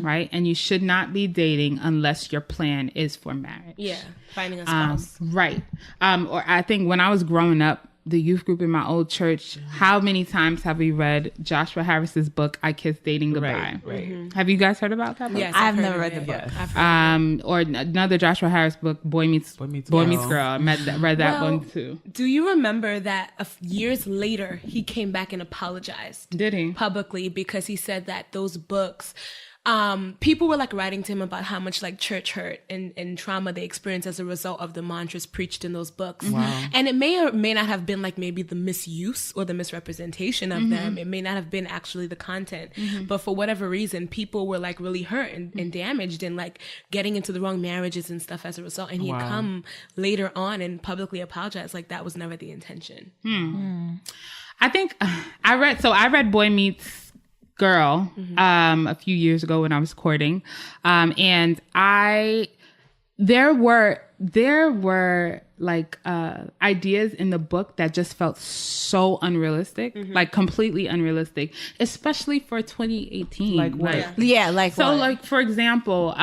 A: right? And you should not be dating unless your plan is for marriage.
C: Yeah, finding a spouse.
A: Right. Or I think when I was growing up, the youth group in my old church, how many times have we read Joshua Harris's book, I Kissed Dating Goodbye?
B: Right.
C: Mm-hmm.
A: Have you guys heard about that book?
C: Yes,
D: I've never read the book.
B: Yes.
A: Or another Joshua Harris book, Boy Meets Girl. I read that one too.
C: Do you remember that years later he came back and apologized?
A: Did he?
C: Publicly, because he said that those books, people were like writing to him about how much like church hurt and trauma they experienced as a result of the mantras preached in those books.
B: Wow.
C: And it may or may not have been like maybe the misuse or the misrepresentation of them. It may not have been actually the content, but for whatever reason, people were like really hurt and damaged and like getting into the wrong marriages and stuff as a result. And he'd come later on and publicly apologize like that was never the intention.
A: I think I read Boy Meets Girl a few years ago when I was courting, and there were like ideas in the book that just felt so unrealistic, like completely unrealistic, especially for 2018.
B: Like what?
A: Like for example,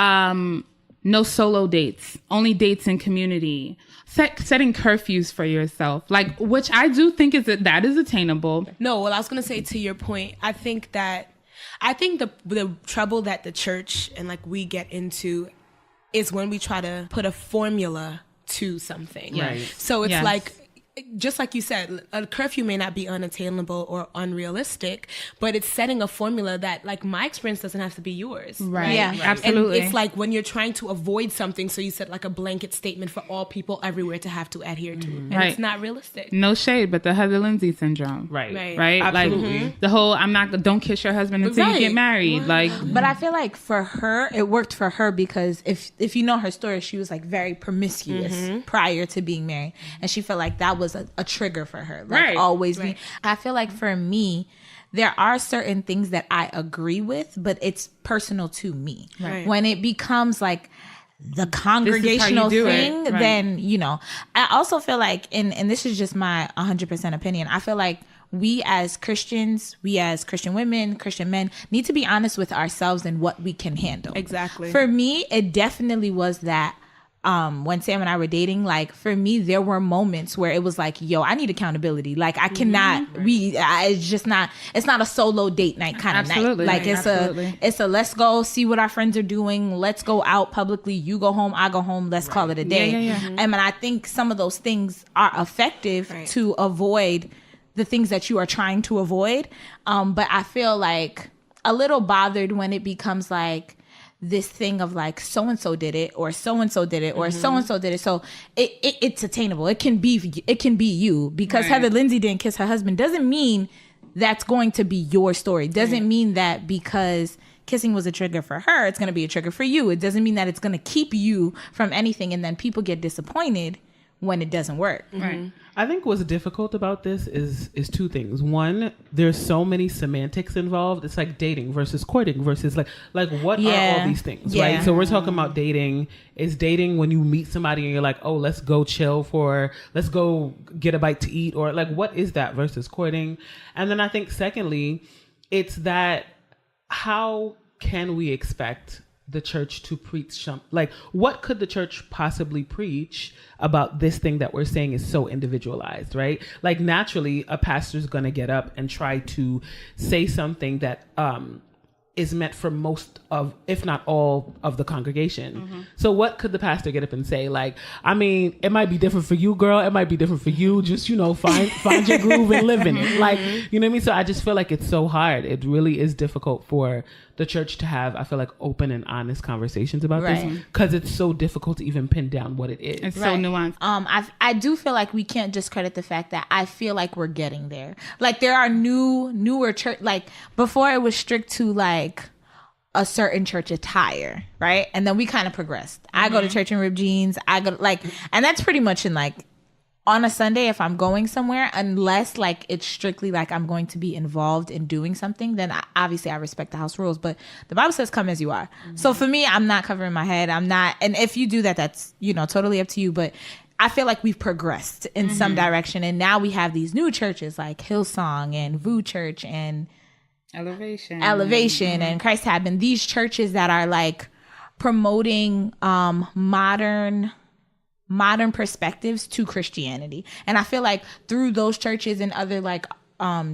A: no solo dates, only dates in community. Setting curfews for yourself, like, which I do think that is attainable.
C: No, well, I was going to say to your point, I think the trouble that the church and like we get into is when we try to put a formula to something.
A: Right.
C: So it's like, just like you said, a curfew may not be unattainable or unrealistic, but it's setting a formula that like my experience doesn't have to be yours.
A: Right.
D: Yeah.
C: And
A: Absolutely.
C: it's like when you're trying to avoid something, so you set like a blanket statement for all people everywhere to have to adhere to. And
A: Right.
C: it's not realistic.
A: No shade, but the Heather Lindsay syndrome.
B: Right.
A: Right?
B: Absolutely.
A: Like the whole don't kiss your husband until you get married. Like,
D: But I feel like for her, it worked for her because if you know her story, she was like very promiscuous prior to being married. And she felt like that was a trigger for her. Like
A: Right.
D: always be. I feel like for me, there are certain things that I agree with, but it's personal to me.
C: Right.
D: When it becomes like the congregational
A: do it.
D: thing,
A: Right.
D: then, I also feel like, and this is just my 100% opinion, I feel like we as Christians, we as Christian women, Christian men, need to be honest with ourselves and what we can handle.
C: Exactly.
D: For me, it definitely was that when Sam and I were dating, like for me, there were moments where it was like, yo, I need accountability. Like I cannot, it's not a solo date night kind of night. Like it's a let's go see what our friends are doing. Let's go out publicly. You go home, I go home. Let's call it a day. And I think some of those things are effective to avoid the things that you are trying to avoid. But I feel like a little bothered when it becomes like, this thing of like so-and-so did it or so-and-so did it or so-and-so did it. So it's attainable. It can be you because Heather Lindsay didn't kiss her husband doesn't mean that's going to be your story. Doesn't mean that because kissing was a trigger for her, it's going to be a trigger for you. It doesn't mean that it's going to keep you from anything. And then people get disappointed when it doesn't work.
A: Right.
B: I think what's difficult about this is two things. One, there's so many semantics involved. It's like dating versus courting versus like what are all these things, right? So we're talking about dating. Is dating when you meet somebody and you're like, oh, let's go let's go get a bite to eat, or like what is that versus courting? And then I think secondly, it's that how can we expect the church to preach like what could the church possibly preach about this thing that we're saying is so individualized, right? Like naturally a pastor's gonna get up and try to say something that is meant for most of, if not all of the congregation. So what could the pastor get up and say? Like, I mean, it might be different for you, girl. It might be different for you. Just, find your groove and live in it. Like, you know what I mean? So I just feel like it's so hard. It really is difficult for the church to have, I feel like, open and honest conversations about this because it's so difficult to even pin down what it is.
A: It's so nuanced.
D: I do feel like we can't discredit the fact that I feel like we're getting there. Like there are newer church, like before it was strict to like a certain church attire, right? And then we kind of progressed. I go to church in ripped jeans. And that's pretty much in like on a Sunday, if I'm going somewhere, unless like it's strictly like I'm going to be involved in doing something, then obviously I respect the house rules. But the Bible says come as you are. So for me, I'm not covering my head. I'm not. And if you do that, that's, totally up to you. But I feel like we've progressed in some direction. And now we have these new churches like Hillsong and VU Church and
A: Elevation
D: and Christ Hab, and these churches that are like promoting modern perspectives to Christianity. And I feel like through those churches and other like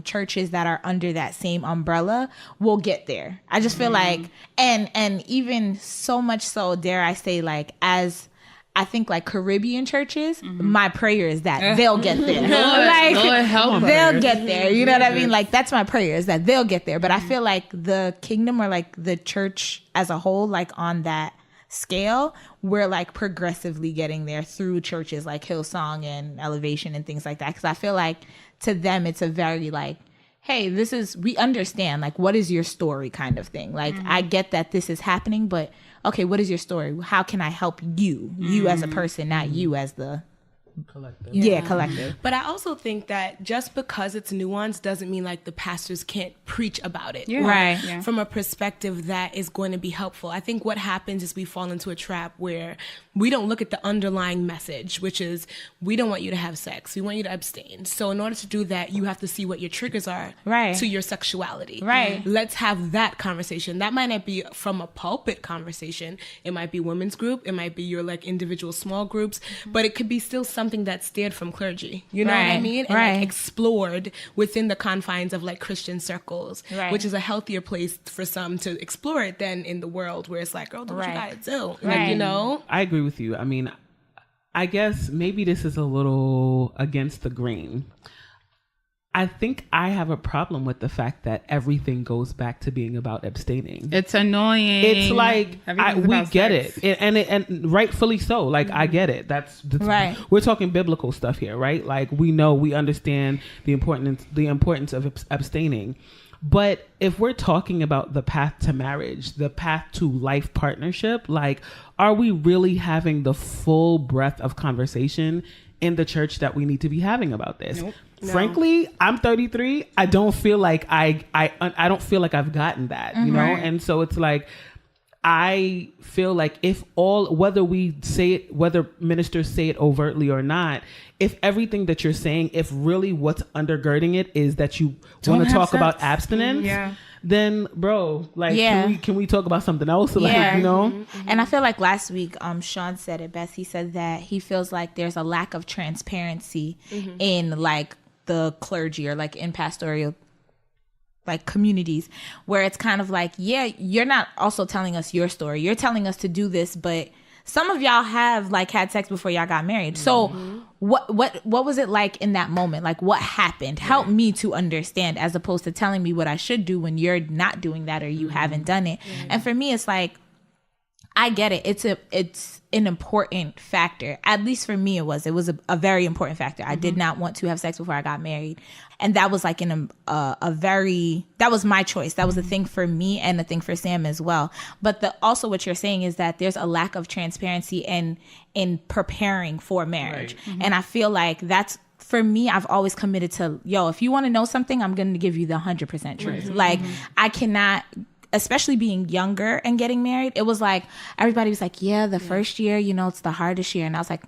D: churches that are under that same umbrella, we'll get there. I just feel like and even so much so, dare I say, like as I think like Caribbean churches, my prayer is that they'll get there.
A: Lord help
D: they'll get there. You know what I mean? Like that's my prayer, is that they'll get there. But I feel like the kingdom, or like the church as a whole, like on that scale, we're like progressively getting there through churches like Hillsong and Elevation and things like that. Because I feel like to them it's a very like, hey, we understand, like, what is your story kind of thing. Like, I get that this is happening, but okay, what is your story? How can I help you as a person, not you as the
B: collective.
D: Yeah, collective.
C: But I also think that just because it's nuanced doesn't mean like the pastors can't preach about it.
D: Right.
C: From a perspective that is going to be helpful. I think what happens is we fall into a trap where we don't look at the underlying message, which is we don't want you to have sex. We want you to abstain. So in order to do that, you have to see what your triggers are to your sexuality.
D: Right.
C: Let's have that conversation. That might not be from a pulpit conversation. It might be women's group. It might be your like individual small groups, but it could be still something that's steered from clergy. You know what I mean? And like explored within the confines of like Christian circles, which is a healthier place for some to explore it than in the world where it's like, girl, do what you gotta do. Like, you know?
B: I agree with you. I mean, I guess maybe this is a little against the grain. I think I have a problem with the fact that everything goes back to being about abstaining.
A: It's annoying.
B: It's like we get it, and rightfully so. Like I get it. That's right. We're talking biblical stuff here, right? Like we understand the importance of abstaining. But if we're talking about the path to marriage, the path to life partnership, like, are we really having the full breadth of conversation in the church that we need to be having about this? Nope. No. Frankly, I'm 33. I don't feel like I don't feel like I've gotten that, you know? And so it's like, I feel like whether ministers say it overtly or not, if everything that you're saying, if really what's undergirding it is that you want to talk about abstinence, then bro, like, can we talk about something else? Like, you know?
D: And I feel like last week, Sean said it best. He said that he feels like there's a lack of transparency in like the clergy or like in pastoral like communities, where it's kind of like, you're not also telling us your story. You're telling us to do this, but some of y'all have like had sex before y'all got married. So what was it like in that moment? Like what happened? Help me to understand, as opposed to telling me what I should do when you're not doing that or you haven't done it. And for me, it's like, I get it. It's an important factor. At least for me, it was a very important factor. I did not want to have sex before I got married. And that was like that was my choice. That was a thing for me and a thing for Sam as well. But also what you're saying is that there's a lack of transparency in preparing for marriage. Right. And I feel like that's, for me, I've always committed to, if you want to know something, I'm going to give you the 100% truth. Right. Like I cannot, especially being younger and getting married, it was like, everybody was like, the first year, it's the hardest year. And I was like, ...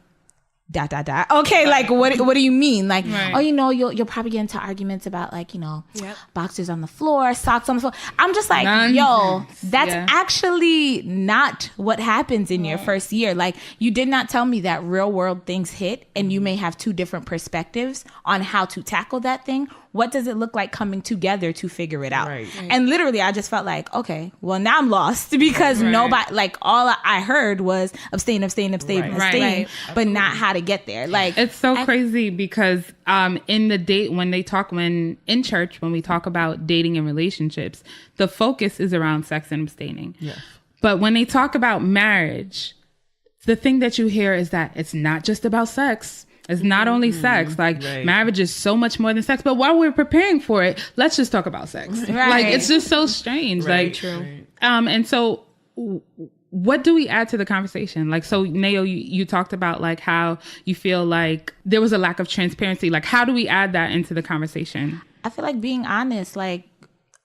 D: Okay, like what do you mean? Like, you'll probably get into arguments about like, boxers on the floor, socks on the floor. I'm just like, that's actually not what happens in your first year. Like, you did not tell me that real world things hit and you may have two different perspectives on how to tackle that thing. What does it look like coming together to figure it out? Right. And literally, I just felt like, okay, well, now I'm lost because nobody, like, all I heard was abstain, but not how to get there. Like,
A: it's so crazy because when in church, when we talk about dating and relationships, the focus is around sex and abstaining. Yes. But when they talk about marriage, the thing that you hear is that it's not just about sex. It's not only sex. Like, marriage is so much more than sex. But while we're preparing for it, let's just talk about sex. Right. Like, it's just so strange. Right. Like, true. And so what do we add to the conversation? Like, so Nao, you talked about like how you feel like there was a lack of transparency. Like, how do we add that into the conversation?
D: I feel like being honest, like,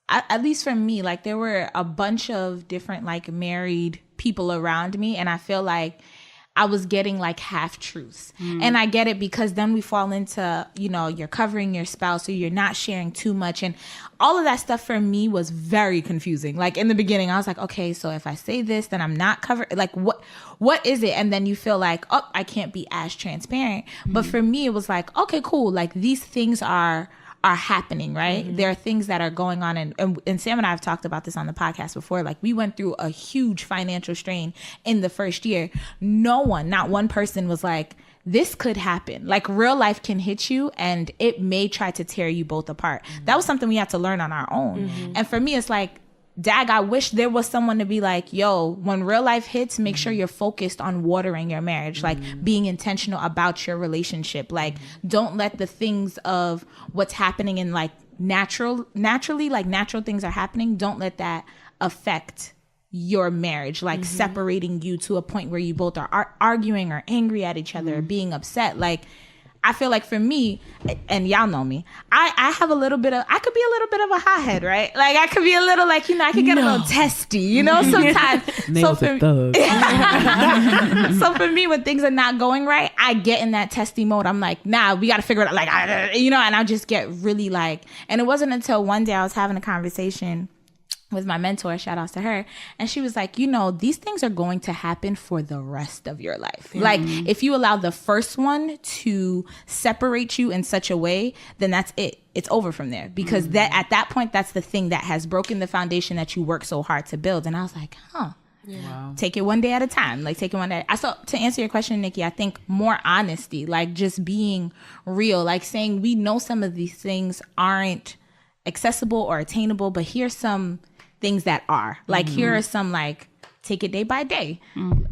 D: at least for me, like, there were a bunch of different like married people around me. And I feel like I was getting like half truths. And I get it because then we fall into, you're covering your spouse, so you're not sharing too much. And all of that stuff for me was very confusing. Like in the beginning, I was like, okay, so if I say this, then I'm not covered. Like what is it? And then you feel like, oh, I can't be as transparent. But for me, it was like, okay, cool. Like these things are happening, right? There are things that are going on. And Sam and I have talked about this on the podcast before. Like, we went through a huge financial strain in the first year. Not one person was like, this could happen. Like, real life can hit you and it may try to tear you both apart. That was something we had to learn on our own. And for me, it's like, dag, I wish there was someone to be like, when real life hits, make sure you're focused on watering your marriage, like being intentional about your relationship. Like, don't let the things of what's happening in like naturally, like natural things are happening. Don't let that affect your marriage, like separating you to a point where you both are arguing or angry at each other, or being upset. Like, I feel like for me, and y'all know me, I could be a little bit of a hothead, right? Like, I could be a little like, I could get a little testy, sometimes. So for me, when things are not going right, I get in that testy mode. I'm like, nah, we got to figure it out. Like, and I just get really like, and it wasn't until one day I was having a conversation with my mentor, shout outs to her. And she was like, these things are going to happen for the rest of your life. Like, if you allow the first one to separate you in such a way, then that's it. It's over from there. Because that at that point, that's the thing that has broken the foundation that you work so hard to build. And I was like, wow. Take it one day at a time. Like, take it one day. So to answer your question, Nikki, I think more honesty, like just being real, like saying we know some of these things aren't accessible or attainable, but here's some things that are. Like, here are some, like, take it day by day.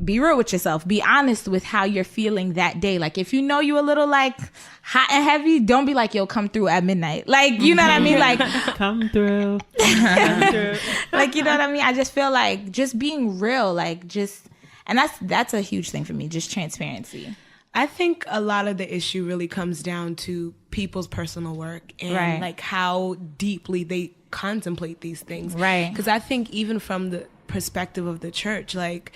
D: Be real with yourself. Be honest with how you're feeling that day. Like, if you know you a little, like, hot and heavy, don't be like, come through at midnight. Like, you know what I mean? Like,
B: come through.
D: Like, you know what I mean? I just feel like just being real, like, and that's a huge thing for me, just transparency.
C: I think a lot of the issue really comes down to people's personal work and like how deeply they contemplate these things. Right. Because I think even from the perspective of the church, like,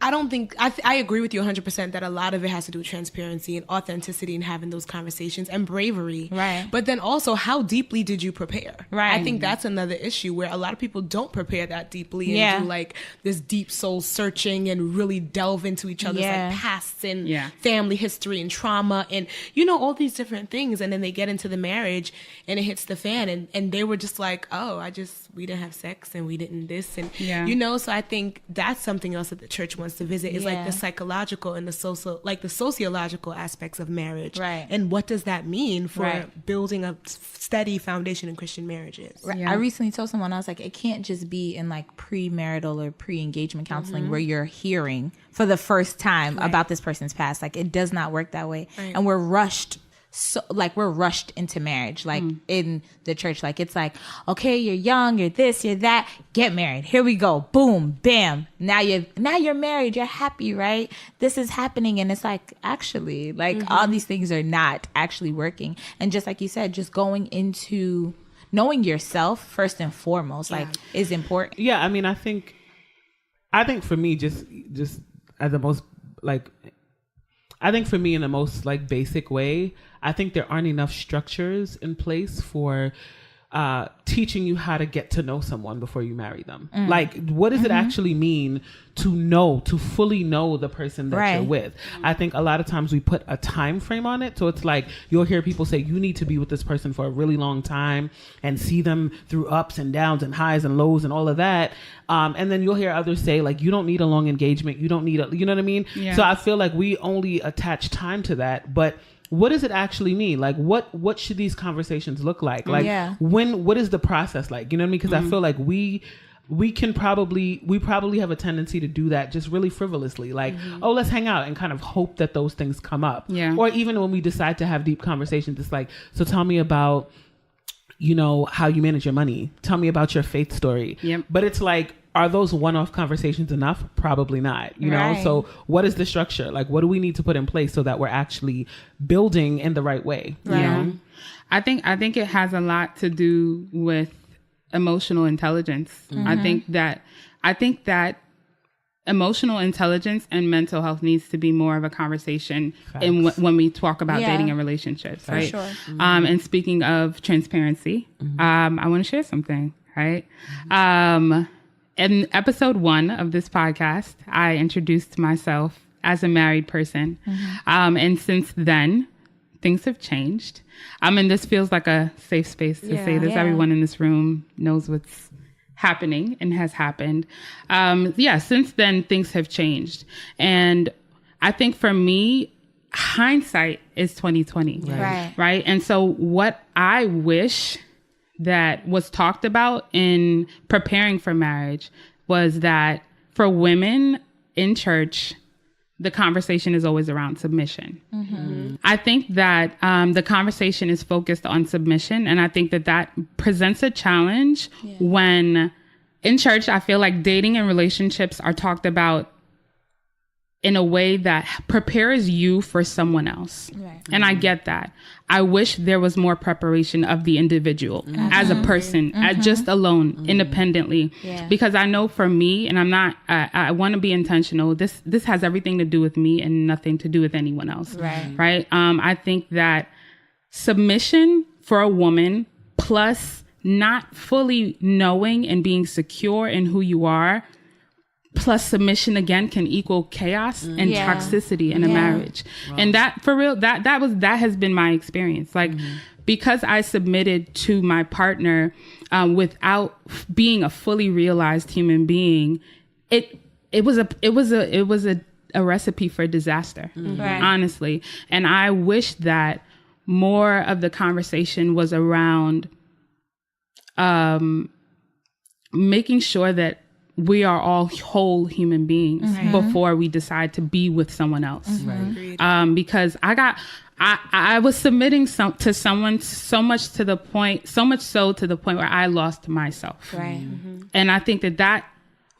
C: I don't think, I agree with you 100% that a lot of it has to do with transparency and authenticity and having those conversations and bravery. Right. But then also, how deeply did you prepare? Right. I think that's another issue where a lot of people don't prepare that deeply and do like this deep soul searching and really delve into each other's like pasts and family history and trauma and, all these different things. And then they get into the marriage and it hits the fan and they were just like, oh, I just we didn't have sex and we didn't this and
A: Yeah.
C: you know. So I think that's something else that the church wants to visit is like the psychological and the social, like the sociological aspects of marriage,
D: Right.
C: and what does that mean for
D: Right.
C: building a steady foundation in Christian marriages.
A: Yeah.
D: I recently told someone, I was like, it can't just be in like premarital or pre-engagement counseling where you're hearing for the first time about this person's past. Like, it does not work that way.
C: Right.
D: And we're rushed. So like we're rushed into marriage, like in the church. Like, it's like, okay, you're young, you're this, you're that, get married. Here we go. Boom, bam. Now you're married. You're happy, right? This is happening. And it's like, actually, like all these things are not actually working. And just like you said, just going into knowing yourself first and foremost, like, is important.
B: Yeah, I mean, I think for me, just as the most like, I think for me in the most like basic way, I think there aren't enough structures in place for teaching you how to get to know someone before you marry them. Like, what does it actually mean to fully know the person that you're with? I think a lot of times we put a time frame on it. So it's like, you'll hear people say, you need to be with this person for a really long time and see them through ups and downs and highs and lows and all of that. And then you'll hear others say, like, you don't need a long engagement. You don't need you know what I mean?
A: Yeah.
B: So I feel like we only attach time to that. But what does it actually mean? Like, what should these conversations look like? Like, what is the process like? You know what I mean? Because I feel like we probably have a tendency to do that just really frivolously. Like, oh, let's hang out and kind of hope that those things come up.
A: Yeah.
B: Or even when we decide to have deep conversations, it's like, so tell me about, you know, how you manage your money. Tell me about your faith story.
A: Yep.
B: But it's like, are those one-off conversations enough? Probably not, you know? So what is the structure? Like, what do we need to put in place so that we're actually building in the right way?
D: Right.
B: You know?
A: I think it has a lot to do with emotional intelligence. I think that emotional intelligence and mental health needs to be more of a conversation when we talk about dating and relationships, right?
D: Sure.
A: And speaking of transparency, I want to share something, right? In episode 1 of this podcast, I introduced myself as a married person. And since then, things have changed. And this feels like a safe space to say this. Everyone in this room knows what's happening and has happened. Since then, things have changed. And I think for me, hindsight is 2020. Right. And so what I wish that was talked about in preparing for marriage was that for women in church, the conversation is always around submission. I think that the conversation is focused on submission. And I think that presents a challenge when in church, I feel like dating and relationships are talked about in a way that prepares you for someone else. And I get that. I wish there was more preparation of the individual as a person, just alone, independently. Because I know for me, and I want to be intentional, this has everything to do with me and nothing to do with anyone else. Right? I think that submission for a woman plus not fully knowing and being secure in who you are, plus submission again can equal chaos and toxicity in a marriage. And that for real, that has been my experience. Like, because I submitted to my partner without being a fully realized human being, it was a recipe for disaster, honestly. And I wish that more of the conversation was around making sure that we are all whole human beings before we decide to be with someone else. Because I was submitting to someone so much so to the point where I lost myself. And I think that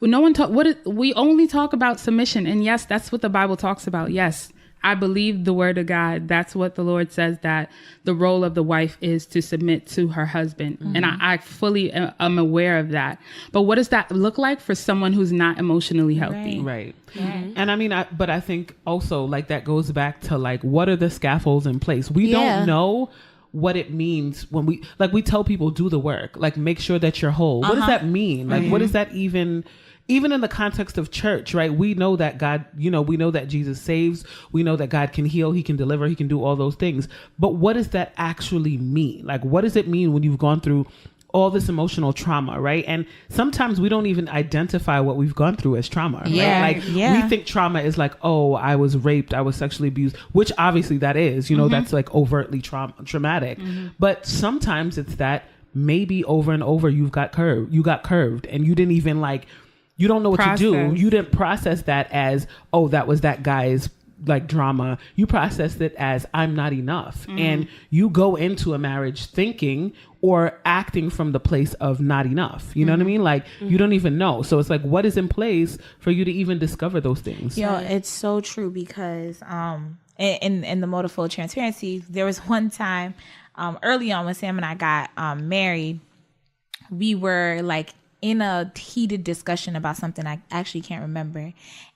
A: we only talk about submission. And yes, that's what the Bible talks about. Yes, I believe the word of God. That's what the Lord says, that the role of the wife is to submit to her husband. And I fully am aware of that. But what does that look like for someone who's not emotionally healthy?
B: Right. And I mean, but I think also like that goes back to like, what are the scaffolds in place? We don't know what it means when we tell people do the work, like make sure that you're whole. What does that mean? Like, what does that even in the context of church, right? We know that God, we know that Jesus saves. We know that God can heal. He can deliver. He can do all those things. But what does that actually mean? Like, what does it mean when you've gone through all this emotional trauma, right? And sometimes we don't even identify what we've gone through as trauma.
D: Yeah.
B: Right? Like we think trauma is like, oh, I was raped, I was sexually abused, which obviously that is, that's like overtly traumatic. But sometimes it's that maybe over and over you got curved and you didn't even like, you don't know what to do. You didn't process that as, oh, that was that guy's like drama. You processed it as I'm not enough. And you go into a marriage thinking or acting from the place of not enough. You know what I mean? Like you don't even know. So it's like, what is in place for you to even discover those things?
D: It's so true because in the mode of full transparency, there was one time early on when Sam and I got married, we were like in a heated discussion about something I actually can't remember.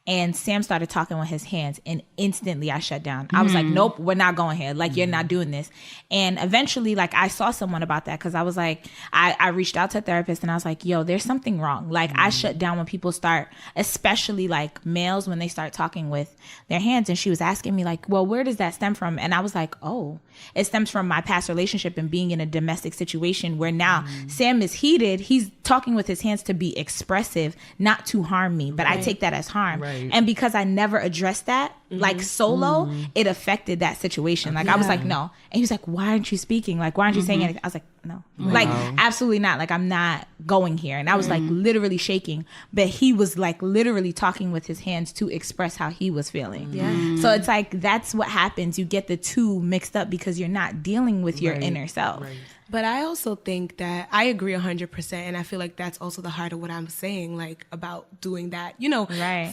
D: And Sam started talking with his hands and instantly I shut down. I was like, nope, we're not going here. Like, you're not doing this. And eventually, like, I saw someone about that because I was like, I reached out to a therapist and I was like, yo, there's something wrong. Like, I shut down when people start, especially like males, when they start talking with their hands. And she was asking me like, well, where does that stem from? And I was like, oh, it stems from my past relationship and being in a domestic situation where now Sam is heated. He's talking with his hands to be expressive, not to harm me. But I take that as harm. Right. And because I never addressed that, like solo, it affected that situation. Like I was like, no. And he was like, why aren't you speaking? Like, why aren't you saying anything? I was like, no. Like, absolutely not. Like, I'm not going here. And I was like literally shaking. But he was like literally talking with his hands to express how he was feeling. So it's like, that's what happens. You get the two mixed up because you're not dealing with your inner self.
C: But I also think that I agree 100%. And I feel like that's also the heart of what I'm saying, like about doing that,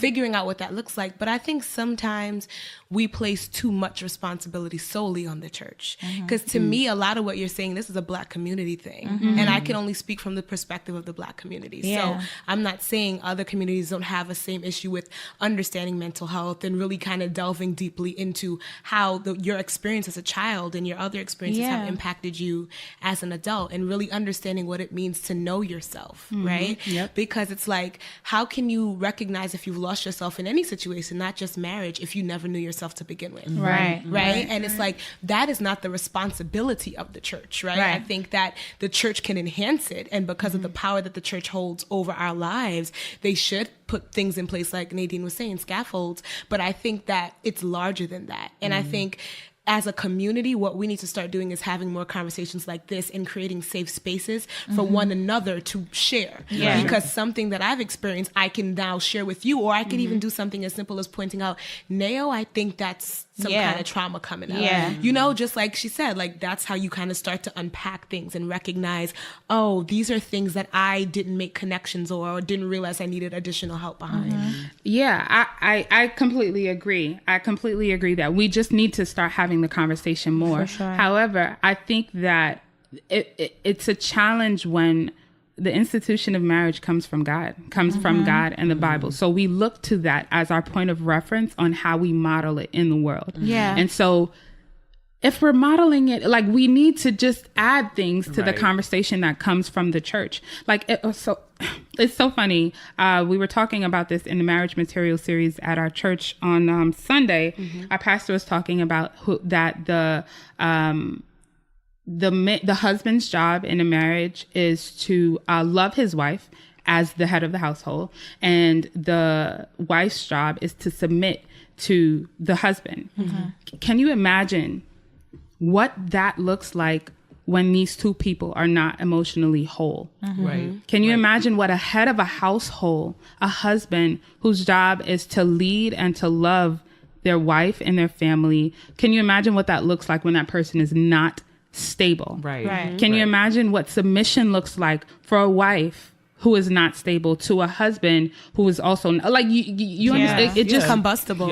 C: figuring out what that looks like. But I think sometimes we place too much responsibility solely on the church. Because to me, a lot of what you're saying, this is a Black community thing. And I can only speak from the perspective of the Black community. So I'm not saying other communities don't have the same issue with understanding mental health and really kind of delving deeply into how your experience as a child and your other experiences have impacted you as an adult, and really understanding what it means to know yourself, right? Because it's like, how can you recognize if you've lost yourself in any situation, not just marriage, if you never knew yourself to begin with? Right? And it's like, that is not the responsibility of the church, right? I think that the church can enhance it, and because of the power that the church holds over our lives, they should put things in place, like Nadine was saying, scaffolds. But I think that it's larger than that. And I think as a community, what we need to start doing is having more conversations like this and creating safe spaces for one another to share. Because something that I've experienced, I can now share with you, or I can even do something as simple as pointing out, Nao, I think that's some kind of trauma coming up. Just like she said, like that's how you kind of start to unpack things and recognize, oh, these are things that I didn't make connections or didn't realize I needed additional help behind.
A: Yeah, I completely agree. I completely agree that we just need to start having the conversation more. For sure. However, I think that it's a challenge when the institution of marriage comes from God and the Bible. So we look to that as our point of reference on how we model it in the world. And so if we're modeling it, like, we need to just add things to the conversation that comes from the church. Like, it's so funny. We were talking about this in the marriage material series at our church on Sunday. Our pastor was talking about that the husband's job in a marriage is to love his wife as the head of the household, and the wife's job is to submit to the husband. Can you imagine what that looks like when these two people are not emotionally whole? Can you imagine what a head of a household, a husband whose job is to lead and to love their wife and their family, can you imagine what that looks like when that person is not stable? Can you imagine what submission looks like for a wife who is not stable to a husband who is also like you understand? It just
C: combustible,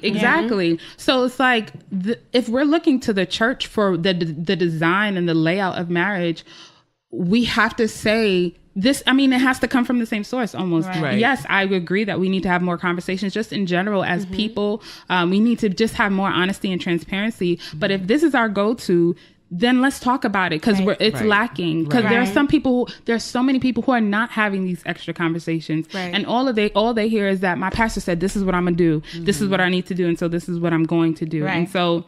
A: exactly. So it's like if we're looking to the church for the design and the layout of marriage, we have to say this. I mean, it has to come from the same source almost. Yes, I agree that we need to have more conversations just in general as people. We need to just have more honesty and transparency. But if this is our go-to, then let's talk about it, because it's lacking. Because there's so many people who are not having these extra conversations, and all they hear is that my pastor said this is what I'm gonna do, this is what I need to do, and so this is what I'm going to do. And so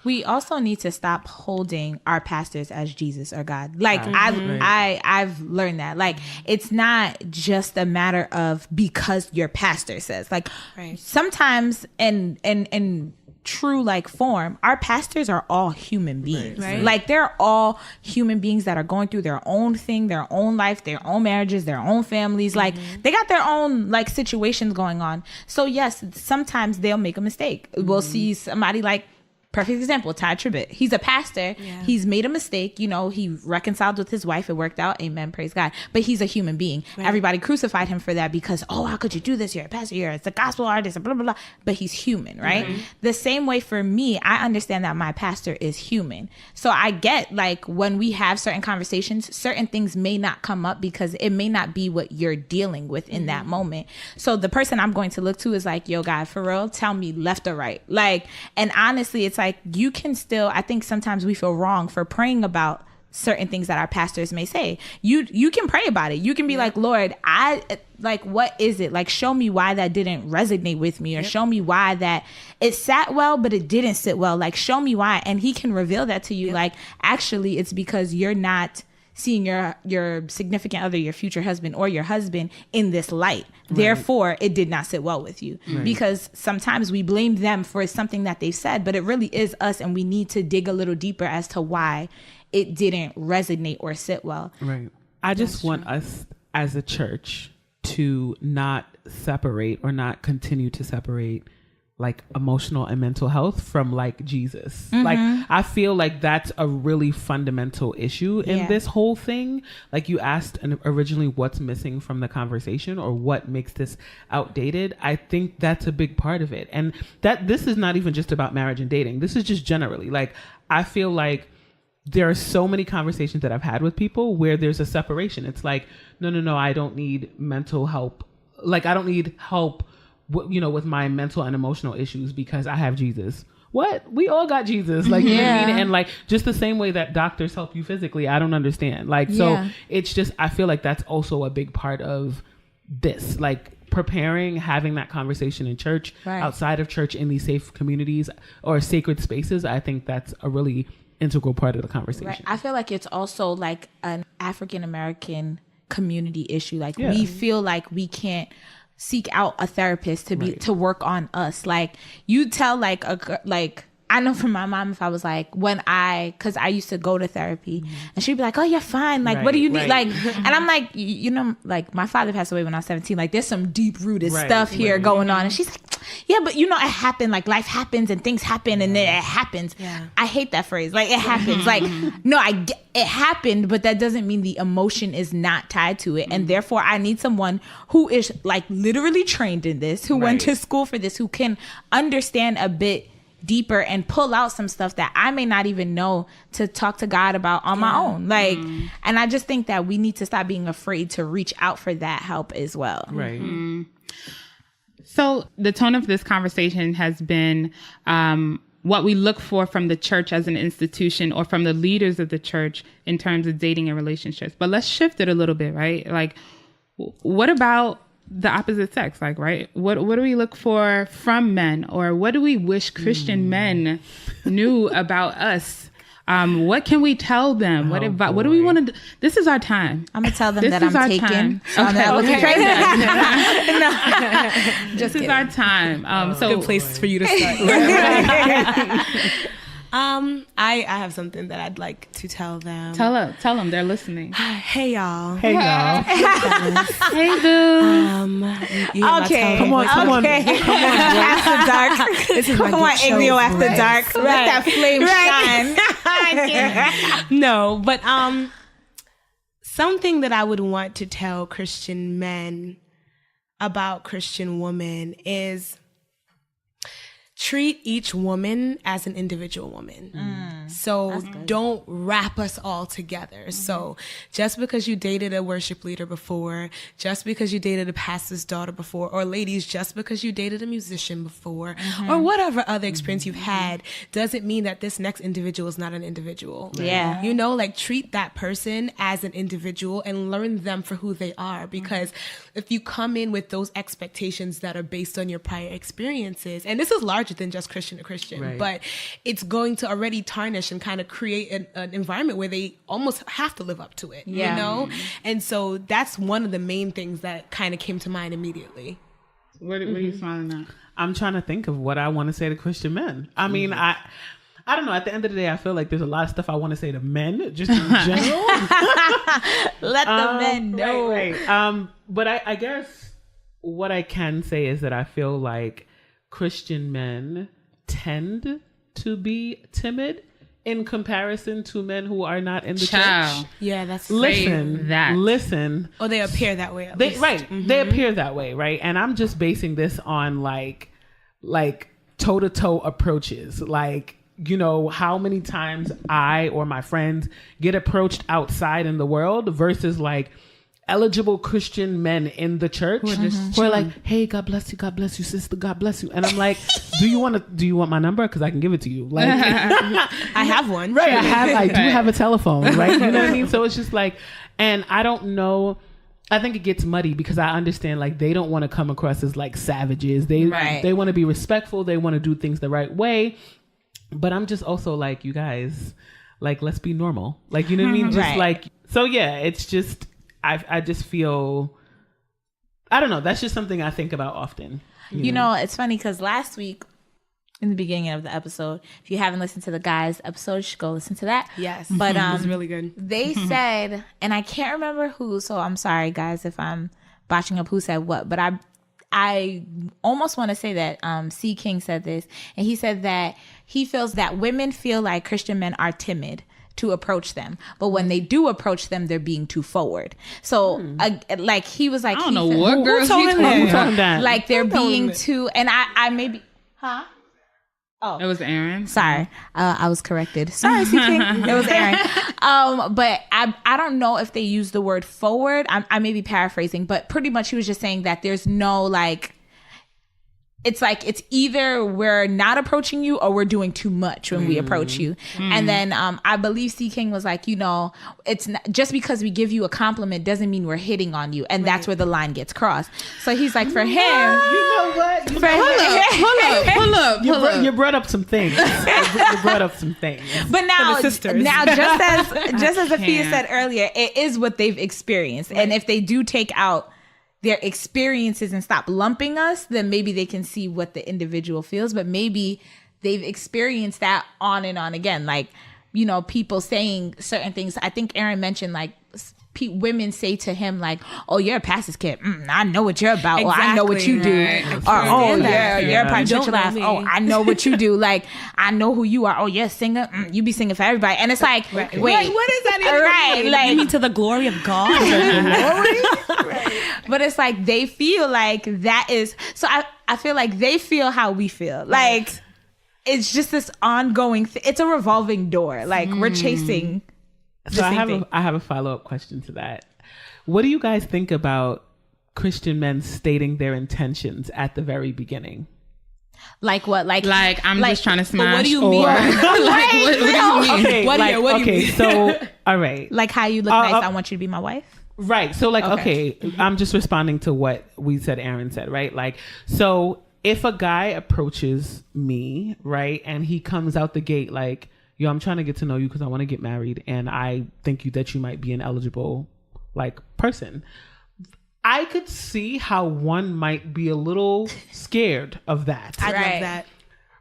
D: we also need to stop holding our pastors as Jesus or God. Like I've learned that, like, it's not just a matter of because your pastor says, like, sometimes in true like form, our pastors are all human beings. Like, they're all human beings that are going through their own thing, their own life, their own marriages, their own families. Like, they got their own like situations going on. So yes, sometimes they'll make a mistake. We'll see somebody like, perfect example, Ty Tribbett. He's a pastor. Yeah. He's made a mistake. You know, he reconciled with his wife. It worked out. Amen. Praise God. But he's a human being. Right. Everybody crucified him for that because, oh, how could you do this? You're a pastor. You're a gospel artist. Blah, blah, blah. But he's human, right? Mm-hmm. The same way for me, I understand that my pastor is human. So I get, like, when we have certain conversations, certain things may not come up because it may not be what you're dealing with in that moment. So the person I'm going to look to is like, yo, God, for real, tell me left or right. Like, and honestly, it's like, you can still, I think sometimes we feel wrong for praying about certain things that our pastors may say. You can pray about it. You can be like, Lord, what is it? Like, show me why that didn't resonate with me, or show me why that it sat well, but it didn't sit well. Like, show me why. And he can reveal that to you. Like, actually, it's because you're not seeing your significant other, your future husband or your husband in this light. Right. Therefore, it did not sit well with you. Right. Because sometimes we blame them for something that they've said, but it really is us, and we need to dig a little deeper as to why it didn't resonate or sit well.
B: Right. I just want us as a church to not separate or not continue to separate like emotional and mental health from like Jesus. Mm-hmm. Like, I feel like that's a really fundamental issue in this whole thing. Like, you asked originally what's missing from the conversation or what makes this outdated. I think that's a big part of it. And that this is not even just about marriage and dating. This is just generally, like, I feel like there are so many conversations that I've had with people where there's a separation. It's like, no, I don't need mental help. Like, I don't need help with my mental and emotional issues because I have Jesus. What? We all got Jesus. Like, you know what I mean? And like, just the same way that doctors help you physically, I don't understand. Like, so it's just, I feel like that's also a big part of this, like preparing, having that conversation in church, outside of church, in these safe communities or sacred spaces. I think that's a really integral part of the conversation.
D: Right. I feel like it's also like an African-American community issue. Like, we feel like we can't seek out a therapist to be to work on us. Like, you tell like I know from my mom, if I was like, because I used to go to therapy, and she'd be like, oh, you're fine. Like, what do you need? Like, and I'm like, like, my father passed away when I was 17. Like, there's some deep rooted stuff here going on. And she's like, yeah, but it happened. Like, life happens and things happen and then it happens. Yeah. I hate that phrase. Like, it happens. Like, no, it happened, but that doesn't mean the emotion is not tied to it. And therefore, I need someone who is like literally trained in this, who went to school for this, who can understand a bit deeper and pull out some stuff that I may not even know to talk to God about on my own. Like, and I just think that we need to stop being afraid to reach out for that help as well.
B: Right. Mm-hmm.
A: So the tone of this conversation has been what we look for from the church as an institution, or from the leaders of the church in terms of dating and relationships. But let's shift it a little bit, right? Like, what about the opposite sex? Like, right? What do we look for from men, or what do we wish Christian men knew about us? What can we tell them? What do we want to do? This is our time.
D: I'm gonna tell them that I'm taken. So I'm not looking crazy.
A: This is our time. So
C: good place for you to start. I have something that I'd like to tell them.
A: Tell them, they're listening.
C: Hey y'all.
B: Hey y'all.
A: Hey boo.
B: Okay. Come on.
D: After dark.
C: This is come on, Aglio After Dark.
D: Let that flame
C: shine. No, but something that I would want to tell Christian men about Christian women is treat each woman as an individual woman. So don't wrap us all together. So just because you dated a worship leader before, just because you dated a pastor's daughter before, or ladies, just because you dated a musician before, or whatever other experience you've had, doesn't mean that this next individual is not an individual.
D: Yeah.
C: You know, like treat that person as an individual and learn them for who they are. Because if you come in with those expectations that are based on your prior experiences, and this is larger than just Christian to Christian, but it's going to already tarnish and kind of create an environment where they almost have to live up to it, you know? And so that's one of the main things that kind of came to mind immediately.
A: What are you smiling at?
B: I'm trying to think of what I want to say to Christian men. I mean, I don't know. At the end of the day, I feel like there's a lot of stuff I want to say to men, just in general.
D: Let the men know.
B: Right. But I guess what I can say is that I feel like Christian men tend to be timid in comparison to men who are not in the church.
C: Yeah, that's
B: listen.
C: Or they appear that way. At least.
B: They appear that way, right? And I'm just basing this on like toe-to-toe approaches. Like, you know, how many times I or my friends get approached outside in the world versus like eligible Christian men in the church who are like, hey, God bless you, sister, God bless you. And I'm like, do you want my number? Because I can give it to you. Like,
C: I have one.
B: Right. I do have a telephone, right? You know what I mean? So it's just like, and I don't know. I think it gets muddy because I understand like they don't want to come across as like savages. They want to be respectful. They want to do things the right way. But I'm just also like, you guys, like, let's be normal. Like, you know what I mean? Just like, so yeah, it's just, I just feel, I don't know. That's just something I think about often.
D: You know, it's funny because last week in the beginning of the episode, if you haven't listened to the guys episode, you should go listen to that.
C: Yes.
D: But
C: it was really good.
D: They said, and I can't remember who, so I'm sorry guys if I'm botching up who said what, but I almost want to say that C. King said this, and he said that he feels that women feel like Christian men are timid to approach them, but when they do approach them, they're being too forward. So like he was like,
A: I don't know what girls
B: who told him that?
D: Like they're being too, and I maybe, Oh,
A: it was Aaron.
D: Sorry, I was corrected. Sorry, C. King. It was Aaron. But I don't know if they use the word forward. I may be paraphrasing, but pretty much he was just saying that there's no like. It's like it's either we're not approaching you or we're doing too much when we approach you. And then I believe C. King was like, you know, it's not, just because we give you a compliment doesn't mean we're hitting on you, and that's where the line gets crossed. So he's like, for him,
B: you know what?
A: Hold up.
B: You brought up some things. You brought up some things.
D: But now just as Afia said earlier, it is what they've experienced, and if they do take out their experiences and stop lumping us, then maybe they can see what the individual feels. But maybe they've experienced that on and on again. Like, you know, people saying certain things. I think Aaron mentioned like women say to him like, oh, you're a pastor's kid. I know what you're about. Exactly, or I know what you do. Or, oh, you're a part church laugh. Oh, I know what you do. Like, I know who you are. Oh, you're a singer. You be singing for everybody. And it's like, wait, what is that even? Right. Like,
C: you mean to the glory of God?
D: But it's like they feel like that is, so I feel like they feel how we feel. Like, it's just this ongoing it's a revolving door. Like, we're chasing
B: So I have a follow-up question to that. What do you guys think about Christian men stating their intentions at the very beginning?
D: Like what? Like
A: I'm just trying to smash.
C: What do you mean?
A: What do you mean?
B: Okay, what do you mean? So, all right.
D: Like how you look nice, I want you to be my wife?
B: Right. So like, okay, I'm just responding to what we said, Aaron said, right? Like, so if a guy approaches me, right, and he comes out the gate like, yo, I'm trying to get to know you because I want to get married and I think that you might be an eligible like person. I could see how one might be a little scared of that.
C: I love that.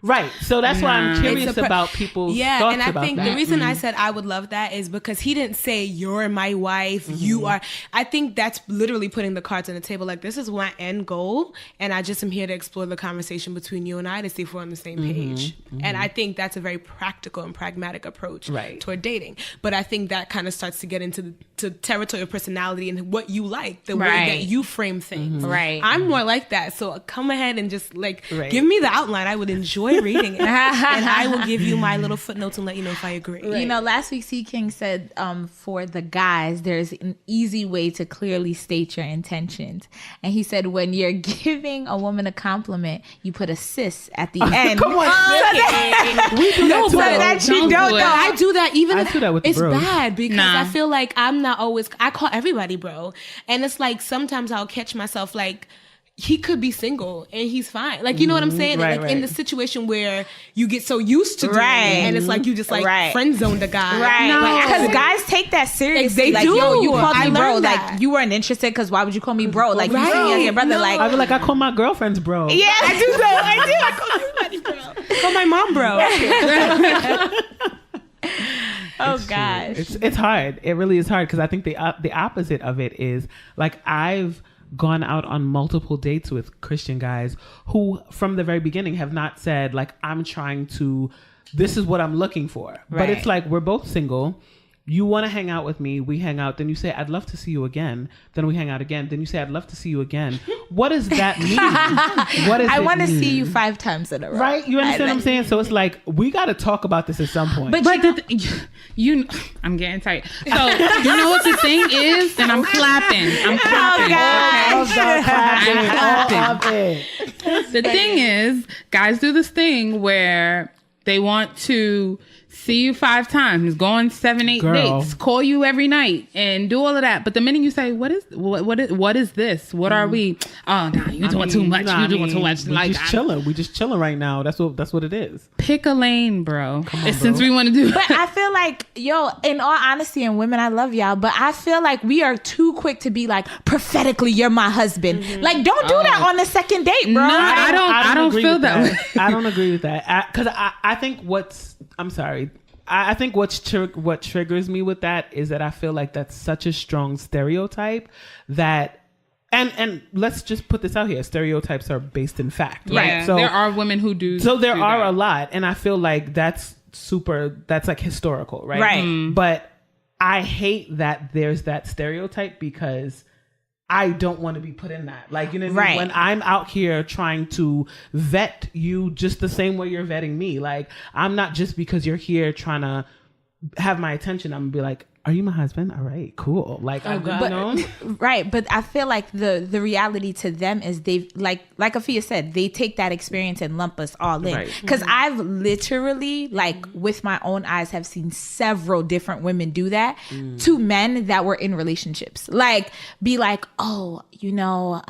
B: Right. So that's why I'm curious about people's thoughts
C: and I
B: about
C: think
B: that.
C: The reason I said I would love that is because he didn't say you're my wife, you are. I think that's literally putting the cards on the table. Like, this is my end goal, and I just am here to explore the conversation between you and I to see if we're on the same page. And I think that's a very practical and pragmatic approach toward dating. But I think that kind of starts to get into the territory of personality and what you like, the way that you frame things.
D: Right.
C: I'm more like that. So come ahead and just like give me the outline. I would enjoy enjoy reading it. And I will give you my little footnotes and let you know if I agree.
D: You know, last week C. King said for the guys, there's an easy way to clearly state your intentions. And he said when you're giving a woman a compliment, you put a sis at the end.
B: Come on. We do that too.
D: So that you
A: Don't
D: don't
A: do it.
D: know.
C: I do that even
B: I
C: if
B: do that with the
C: it's
B: bros.
C: bad because
A: Nah.
C: I feel like I'm not always, I call everybody bro. And it's like sometimes I'll catch myself like, he could be single and he's fine. Like, you know what I'm saying?
B: Right,
C: like in the situation where you get so used to doing it and it's like you just like friend zoned the guy.
D: Right. Because guys take that seriously.
C: They
D: like,
C: do.
D: Yo, you called
C: I
D: me bro.
C: learned
D: Like,
C: that.
D: you weren't interested because why would you call me bro? Like, you see me as your brother.
C: No.
D: Like,
B: I feel like I call my girlfriends bro.
D: yeah, I do that. I do.
C: I call everybody bro. Call my mom bro.
D: Oh,
B: It's true.
D: gosh.
B: It's hard. It really is hard because I think the opposite of it is like I've gone out on multiple dates with Christian guys who from the very beginning have not said like I'm trying to, this is what I'm looking for. But it's like we're both single. You want to hang out with me, we hang out, then you say I'd love to see you again, then we hang out again, then you say I'd love to see you again. What does that mean? What does
D: I
B: it
D: want to
B: mean?
D: see you 5 times in a row.
B: Right? You understand what I'm saying? So it's like we got to talk about this at some point.
A: But I'm getting tight. So you know what the thing is, and I'm clapping. I'm clapping.
D: God.
B: All the clapping, all of it.
A: The thing is, guys do this thing where they want to see you 5 times, go on 7, 8
B: Girl.
A: dates, call you every night, and do all of that. But the minute you say, "What is this? What are we?" Oh, no, you doing too much. You doing too much.
B: We
A: Like,
B: just chilling. We just chilling right now. That's what it is.
A: pick a lane, bro.
B: on,
A: Since
B: bro.
A: we want to do.
D: But I feel like, yo, in all honesty, and women, I love y'all, but I feel like we are too quick to be like, prophetically, you're my husband. Like, don't do that on the second date, bro.
A: No, I don't
B: agree
A: feel
B: with
A: that way.
B: I don't agree with that. Because I think I'm sorry. I think what triggers me with that is that I feel like that's such a strong stereotype that, and let's just put this out here. Stereotypes are based in fact, right?
A: Yeah,
B: So
A: there are women who do.
B: So there
A: do
B: are
A: that.
B: a lot. And I feel like that's like historical, right?
D: Right.
B: But I hate that there's that stereotype because I don't want to be put in that. Like, you know what I mean? When I'm out here trying to vet you just the same way you're vetting me. Like, I'm not just because you're here trying to have my attention. I'm gonna be like, are you my husband? All right, cool. Like, you know?
D: Right, but I feel like the reality to them is they've like Afia said, they take that experience and lump us all in.
B: Right.
D: Because I've literally, like, with my own eyes, have seen several different women do that to men that were in relationships. Like, be like, oh, you know,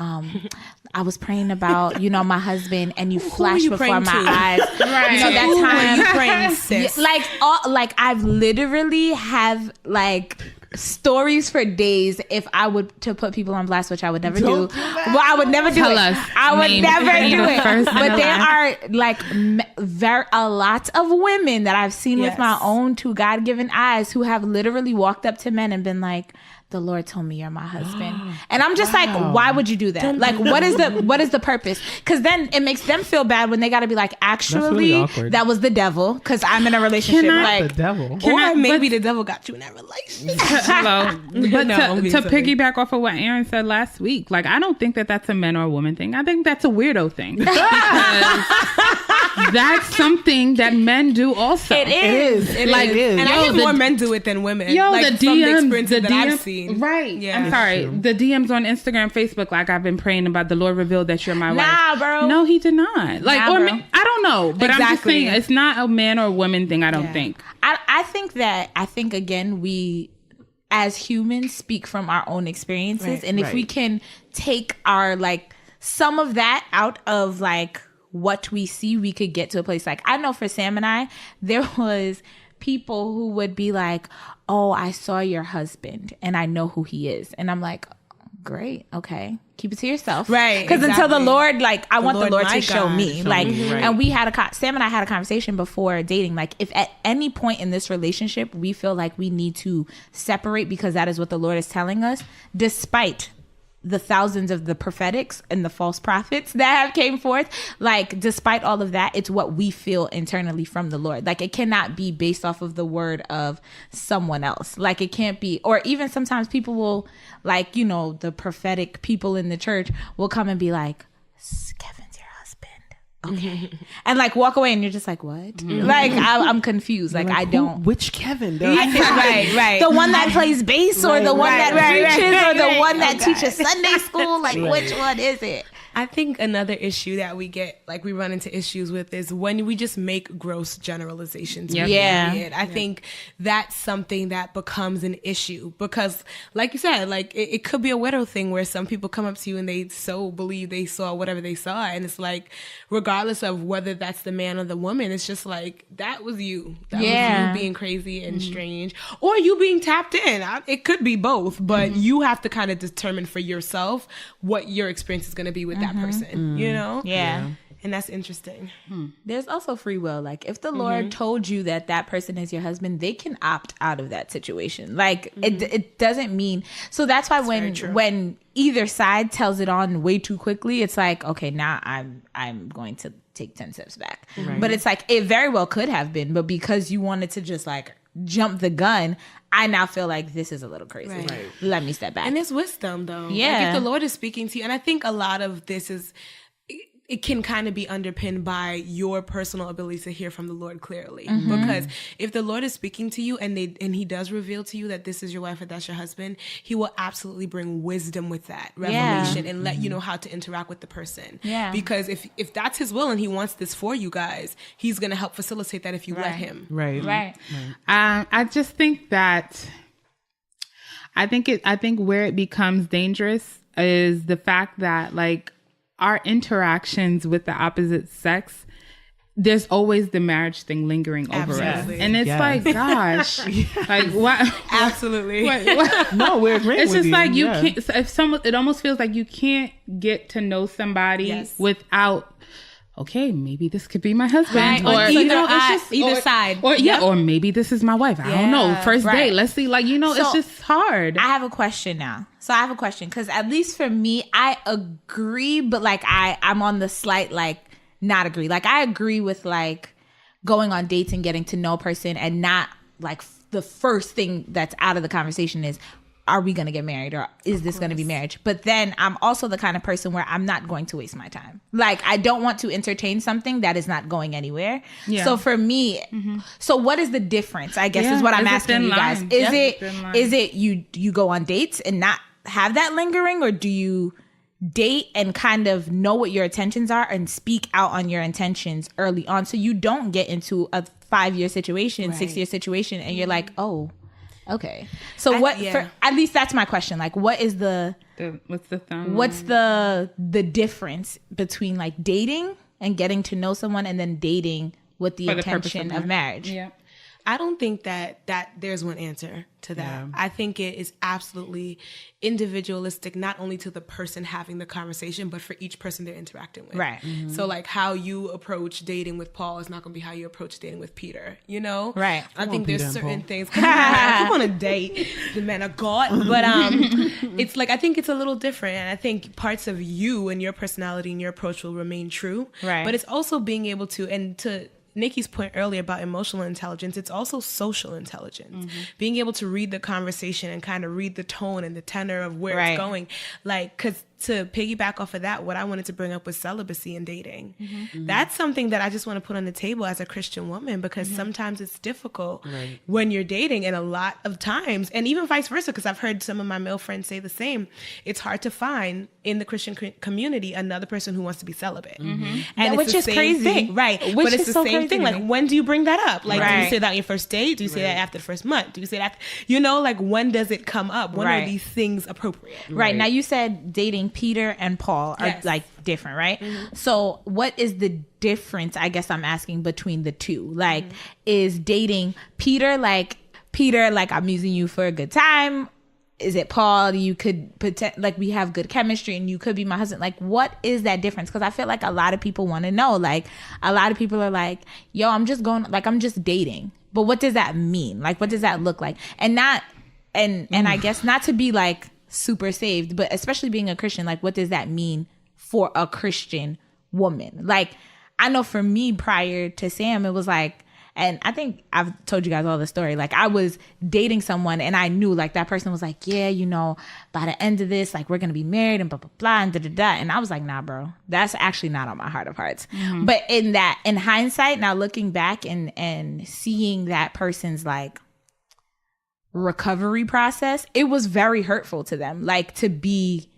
D: I was praying about, you know, my husband, and you flash
C: you
D: before
C: praying
D: my
C: to?
D: eyes.
A: Right.
D: You know, that
C: Who
D: time.
C: were you praying, sis?
D: Like I've literally have like stories for days if I would to put people on blast, which I would never do. Well, I would never do
A: Tell
D: it.
A: us.
D: I would
A: Name
D: never
A: any
D: do
A: of the
D: it.
A: first and
D: But
A: the
D: there
A: last.
D: are like a lot of women that I've seen with my
C: Yes.
D: own 2 God-given eyes who have literally walked up to men and been like, the Lord told me you're my husband. And I'm just like, why would you do that? Like, what is the purpose? Because then it makes them feel bad when they got to be like, actually,
B: really awkward.
D: that was the devil because I'm in a relationship.
A: Can I-
B: The
D: Like,
B: devil.
C: Or maybe the devil got you in that relationship.
A: Hello. But
C: No, I'm
A: to
C: being silly.
A: piggyback off of what Aaron said last week, like, I don't think that that's a man or a woman thing. I think that's a weirdo thing. Because that's something that men do also.
D: it is.
B: It
A: Like,
B: is.
C: And I
A: Yo,
C: hear
A: the-
C: more men do it than women.
A: Yo,
C: like,
A: the
C: from the
A: DMs,
C: experiences
A: the
C: that
A: DMs,
C: I've seen.
A: right?
C: Yeah.
A: I'm sorry.
B: true.
A: The DMs on Instagram, Facebook, like, I've been praying about the Lord revealed that you're my wife.
D: Nah, bro.
A: No, he did not. Like,
D: Nah,
A: or
D: bro.
A: I don't know, but I'm just
C: Exactly.
A: saying it's not a man or a woman thing. I don't
C: Yeah.
A: think.
D: I think again, we as humans speak from our own experiences.
C: Right,
D: and if we can take our like some of that out of like what we see, we could get to a place. Like, I know for Sam and I, there was people who would be like, oh, I saw your husband and I know who he is. And I'm like, great. Okay. Keep it to yourself.
C: Right,
D: Because until the
C: exactly.
D: Lord, like, I want the
C: Lord,
D: Lord
C: my
D: to show
C: God,
D: me.
B: show
D: Like,
B: me, right.
D: and we had Sam and I had a conversation before dating. Like, if at any point in this relationship, we feel like we need to separate because that is what the Lord is telling us, despite the thousands of the prophetics and the false prophets that have came forth, like, despite all of that, it's what we feel internally from the Lord. Like, it cannot be based off of the word of someone else. Like, it can't be, or even sometimes people will, like, you know, the prophetic people in the church will come and be like, Kevin's your husband. okay. And like walk away and you're just like, what? Like I'm confused. Like I don't.
B: Which Kevin?
D: Right. The one that plays bass or the one that preaches or the one that teaches Sunday school? Like which one is it?
C: I think another issue that we get, like we run into issues with, is when we just make gross generalizations.
D: Yeah.
C: I think that's something that becomes an issue because, like you said, like it could be a widow thing where some people come up to you and they so believe they saw whatever they saw. And it's like, regardless of whether that's the man or the woman, it's just like, that was you. That was you being crazy and strange, or you being tapped in. It could be both, but you have to kind of determine for yourself what your experience is going to be with that person, you know?
D: Yeah.
C: And that's interesting.
D: There's also free will. Like if the Lord told you that that person is your husband, they can opt out of that situation. Like it doesn't mean. So that's why when either side tells it on way too quickly, it's like, okay, now I'm going to take 10 steps back. Right. But it's like, it very well could have been, but because you wanted to just like jump the gun, I now feel like this is a little crazy. Right. Let me step back.
C: And it's wisdom, though.
D: Yeah.
C: Like if the Lord is speaking to you, and I think a lot of this is, it can kind of be underpinned by your personal ability to hear from the Lord clearly. Because if the Lord is speaking to you and he does reveal to you that this is your wife or that's your husband, he will absolutely bring wisdom with that revelation and let you know how to interact with the person.
D: Yeah.
C: Because if that's his will and he wants this for you guys, he's going to help facilitate that if you let him.
D: Right.
A: I just think that I think where it becomes dangerous is the fact that like our interactions with the opposite sex, there's always the marriage thing lingering over us. And it's like, gosh, like what?
C: Absolutely.
A: What?
B: No, we're agreeing
A: it's
B: with
A: just
B: you.
A: like you can't, if someone, it almost feels like you can't get to know somebody without, okay, maybe this could be my husband,
C: or
A: either
C: side,
A: or maybe this is my wife. I don't know. First date, let's see. Like it's just hard.
D: I have a question now. So I have a question because at least for me, I agree, but like I'm on the slight like not agree. Like I agree with like going on dates and getting to know a person, and not like the first thing that's out of the conversation is, are we going to get married or is this going to be marriage? But then I'm also the kind of person where I'm not going to waste my time. Like I don't want to entertain something that is not going anywhere. Yeah. So for me, so what is the difference? I guess is what I'm asking you guys. Is it you go on dates and not have that lingering, or do you date and kind of know what your intentions are and speak out on your intentions early on so you don't get into a 5-year situation, 6-year situation and you're like, oh, okay. So for, at least that's my question. Like, what is what's the difference between like dating and getting to know someone and then dating with the intention of marriage?
C: Yeah. I don't think that there's one answer to that. Yeah. I think it is absolutely individualistic, not only to the person having the conversation, but for each person they're interacting with.
D: Right.
C: So like how you approach dating with Paul is not going to be how you approach dating with Peter, you know?
D: Right.
C: I think there's certain things. Come on a date, the man of God. But it's like, I think it's a little different. And I think parts of you and your personality and your approach will remain true.
D: Right.
C: But it's also being able to Nikki's point earlier about emotional intelligence, it's also social intelligence. Being able to read the conversation and kind of read the tone and the tenor of where it's going. Like, because to piggyback off of that, what I wanted to bring up was celibacy and dating. That's something that I just want to put on the table as a Christian woman, because sometimes it's difficult when you're dating, and a lot of times, and even vice versa, because I've heard some of my male friends say the same, it's hard to find in the Christian community another person who wants to be celibate.
D: And which is crazy.
C: Thing, right?
D: Which
C: but it's
D: is
C: the
D: so
C: same thing. Like, when do you bring that up? Like, do you say that on your first date? Do you say that after the first month? Do you say that, like, when does it come up? When are these things appropriate?
D: Right. Now, you said dating Peter and Paul are like different, right? So what is the difference, I guess I'm asking, between the two? Like, is dating Peter, like I'm using you for a good time? Is it Paul, you could pretend like we have good chemistry and you could be my husband? Like, what is that difference? Because I feel like a lot of people want to know. Like, a lot of people are like, yo, I'm just dating. But what does that mean? Like, what does that look like? And I guess not to be like super saved, but especially being a Christian, like, what does that mean for a Christian woman? Like, I know for me, prior to Sam, it was like, and I think I've told you guys all the story. Like I was dating someone and I knew like that person was like, yeah, you know, by the end of this, like we're going to be married and blah, blah, blah, and da, da, da. And I was like, nah, bro, that's actually not on my heart of hearts. Mm-hmm. But in hindsight, now looking back and seeing that person's like recovery process, it was very hurtful to them. Like to be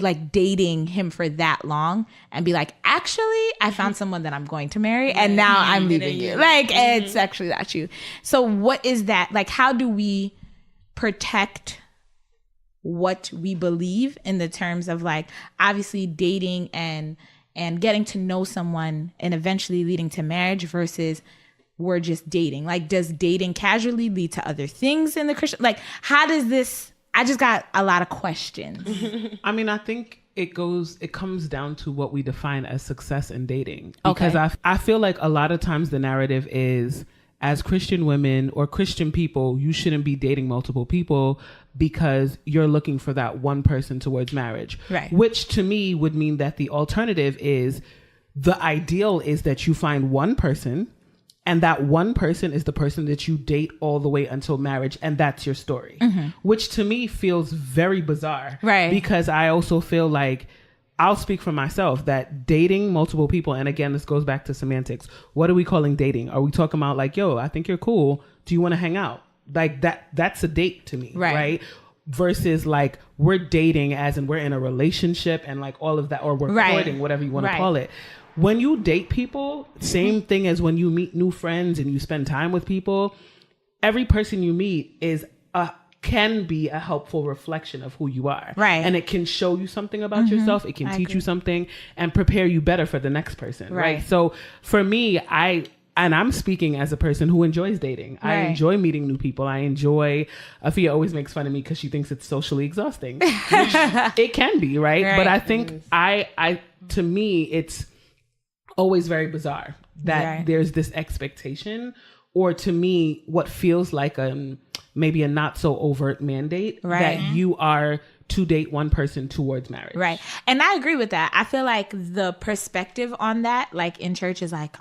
D: like dating him for that long and be like, actually, I found someone that I'm going to marry and now I'm leaving you. Like, it's actually not you. So what is that? Like, how do we protect what we believe in the terms of like, obviously dating and getting to know someone and eventually leading to marriage versus we're just dating? Like, does dating casually lead to other things in the Christian? Like, how does this? I just got a lot of questions.
B: I mean, I think it comes down to what we define as success in dating. Because I feel like a lot of times the narrative is, as Christian women or Christian people, you shouldn't be dating multiple people because you're looking for that one person towards marriage.
D: Right.
B: Which to me would mean that the alternative is, the ideal is that you find one person, and that one person is the person that you date all the way until marriage. And that's your story, which to me feels very bizarre.
D: Right.
B: Because I also feel like, I'll speak for myself, that dating multiple people, and again, this goes back to semantics. What are we calling dating? Are we talking about like, yo, I think you're cool. Do you want to hang out? Like that's a date to me. Right. Versus like, we're dating as in we're in a relationship and like all of that, or we're courting, whatever you want to call it. When you date people, same thing as when you meet new friends and you spend time with people, every person you meet can be a helpful reflection of who you are.
D: Right.
B: And it can show you something about yourself. It can teach you something and prepare you better for the next person. Right. So for me, I'm speaking as a person who enjoys dating. I enjoy meeting new people. Afia always makes fun of me because she thinks it's socially exhausting. Which it can be, right? But I think to me, it's always very bizarre that there's this expectation, or to me, what feels like maybe a not so overt mandate that you are to date one person towards marriage.
D: Right. And I agree with that. I feel like the perspective on that, like in church, is like,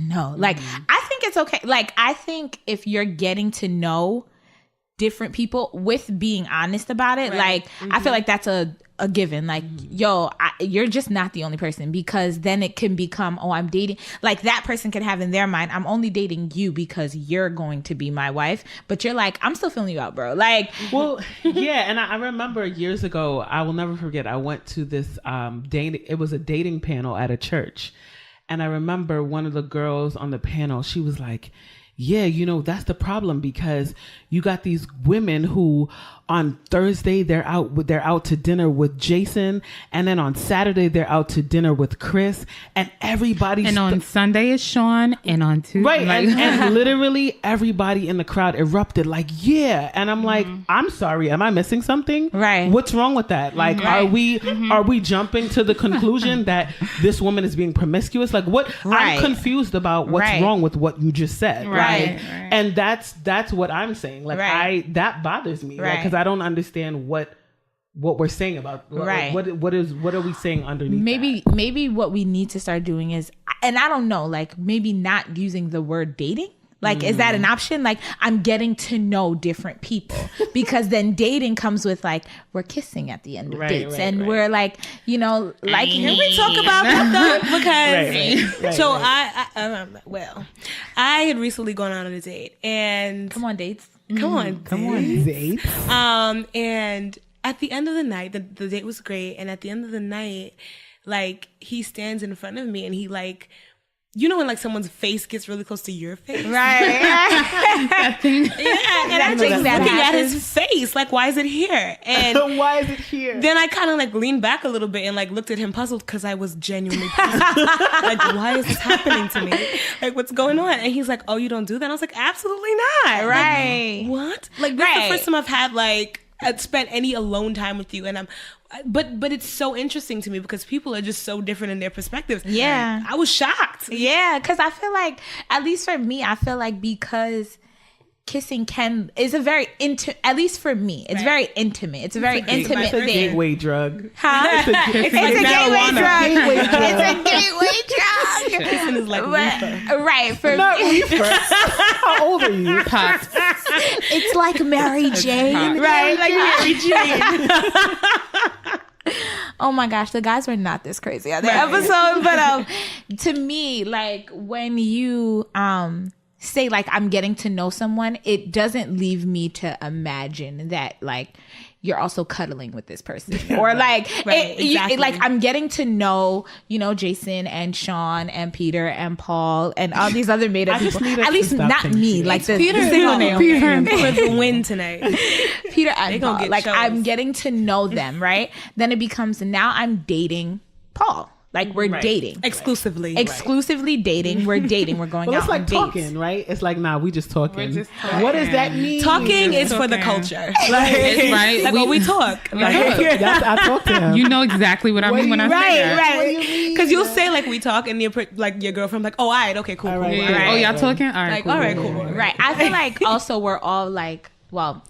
D: no. Like, I think it's okay. Like, I think if you're getting to know different people with being honest about it, like, I feel like that's a given. Like, yo, you're just not the only person, because then it can become, oh, I'm dating. Like, that person can have in their mind, I'm only dating you because you're going to be my wife. But you're like, I'm still feeling you out, bro. Like,
B: well, yeah. And I remember years ago, I will never forget, I went to this it was a dating panel at a church. And I remember one of the girls on the panel, she was like, yeah, you know, that's the problem, because you got these women who on Thursday they're out to dinner with Jason, and then on Saturday they're out to dinner with Chris, and everybody.
A: And on Sunday is Sean, and on Tuesday,
B: right? And literally everybody in the crowd erupted like, yeah. And I'm like, I'm sorry, am I missing something?
D: Right?
B: What's wrong with that? Like, are we jumping to the conclusion that this woman is being promiscuous? Like, what? I'm confused about what's wrong with what you just said. Right. And that's what I'm saying. Like, that bothers me. Right. Because I don't understand what we're saying about what are we saying underneath that?
D: Maybe what we need to start doing is, and I don't know, like maybe not using the word dating. Like, is that an option? Like, I'm getting to know different people, because then dating comes with like, we're kissing at the end of dates, and we're like, you know, like,
C: can we talk about that though? Because I had recently gone on a date, and
D: come on dates.
C: And at the end of the night, the date was great. And at the end of the night, like, he stands in front of me and he like, you know when like someone's face gets really close to your face?
D: Right.
C: That thing. Yeah. And I'm just looking at his face. Like, why is it here? And
B: why is it here?
C: Then I kind of like leaned back a little bit and like looked at him puzzled, because I was genuinely puzzled. Like, why is this happening to me? Like, what's going on? And he's like, oh, you don't do that? And I was like, absolutely not.
D: Right.
C: Like, what? Like, this is the first time I've had like, I'd spent any alone time with you, and but it's so interesting to me because people are just so different in their perspectives.
D: Yeah.
C: I was shocked.
D: Yeah, because I feel like, at least for me, I feel like because kissing is a very at least for me, it's very intimate. It's a very intimate thing.
B: It's a gateway drug.
D: Huh? It's a gateway drug. It's a gateway drug.
C: Kissing is like reefer.
D: Right. For
B: Not reefer. How old are you?
A: Pop.
D: it's like Mary Jane.
C: Right, like Mary Jane.
D: Oh my gosh, the guys were not this crazy on the episode, but to me, like when you say like I'm getting to know someone, it doesn't leave me to imagine that like you're also cuddling with this person or like
C: exactly.
D: like I'm getting to know, you know, Jason and Sean and Peter and Paul and all these other made up people. At least not me, like the single name.
C: Peter for the win tonight.
D: Peter and Paul.
C: get
D: Like
C: shows.
D: I'm getting to know them, right? Then it becomes now I'm dating Paul. Like we're dating.
C: Exclusively.
D: Exclusively dating. We're dating. We're going
B: Well,
D: out
B: it's like
D: on
B: talking,
D: dates.
B: right? It's like, nah, we just talking.
A: We're just talking.
B: What does that mean?
C: Talking is for the
A: talking.
C: culture.
A: It's right.
C: Like, we talk.
A: talk.
B: That's, I talk to him.
A: You know exactly what I mean when I say that.
B: What do you mean?
C: Because you'll say like we talk, and your girlfriend like, oh, all right, okay, cool,
B: All
C: cool.
B: right,
C: all
A: Yeah.
C: right.
A: Oh, y'all talking? All right.
C: Like,
A: cool.
C: all right, cool.
D: Right. I feel like also we're all like, well,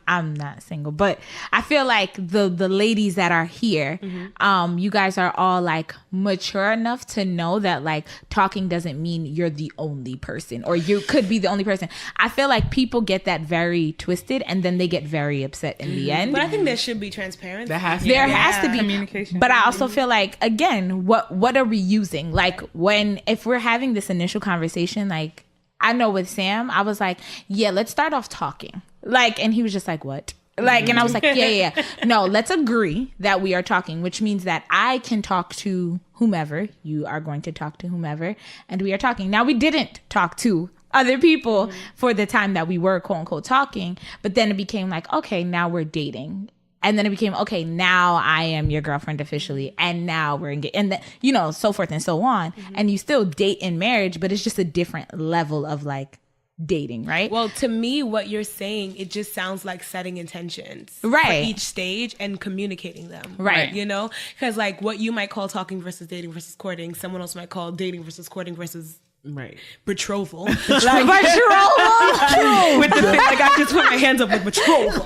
D: I'm not single, but I feel like the ladies that are here, you guys are all like mature enough to know that like talking doesn't mean you're the only person or you could be the only person. I feel like people get that very twisted and then they get very upset in the end.
C: But I think there should be transparency.
B: That has to
D: There
B: be.
D: has to be
A: Communication.
D: but I also feel like again, what are we using? Like if we're having this initial conversation, like I know with Sam, I was like, yeah, let's start off talking. Like, and he was just like, what? Like, and I was like, yeah. No, let's agree that we are talking, which means that I can talk to whomever, you are going to talk to whomever, and we are talking. Now, we didn't talk to other people for the time that we were quote unquote talking, but then it became like, okay, now we're dating. And then it became, okay, now I am your girlfriend officially. And now we're engaged. And, you know, so forth and so on. And you still date in marriage, but it's just a different level of like dating, right?
C: Well, to me, what you're saying, it just sounds like setting intentions
D: Right.
C: for each stage and communicating them.
D: Right.
C: You know? Because like what you might call talking versus dating versus courting, someone else might call dating versus courting versus
B: Right.
C: betrothal.
D: But
C: With the thing, like I just put my hands up with betrothal.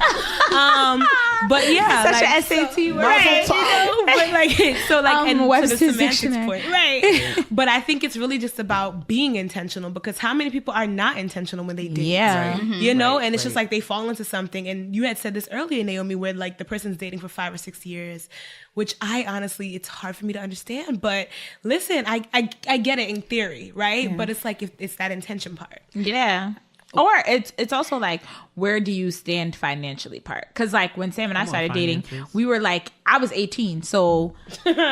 C: But yeah,
D: Such
C: like,
D: an SAT word.
C: right, you know, but like so like and to the
D: Webster's
C: semantics
D: dictionary.
C: point, right? But I think it's really just about being intentional because how many people are not intentional when they date?
D: Yeah.
B: Right.
C: You know, and it's just like they fall into something. And you had said this earlier, Naomi, where like the person's dating for 5 or 6 years, which I honestly, it's hard for me to understand. But listen, I get it in theory, right? But it's like if it's that intention part.
D: Yeah. Or it's also like, where do you stand financially part? Because like when Sam and I started dating, we were like, I was 18. So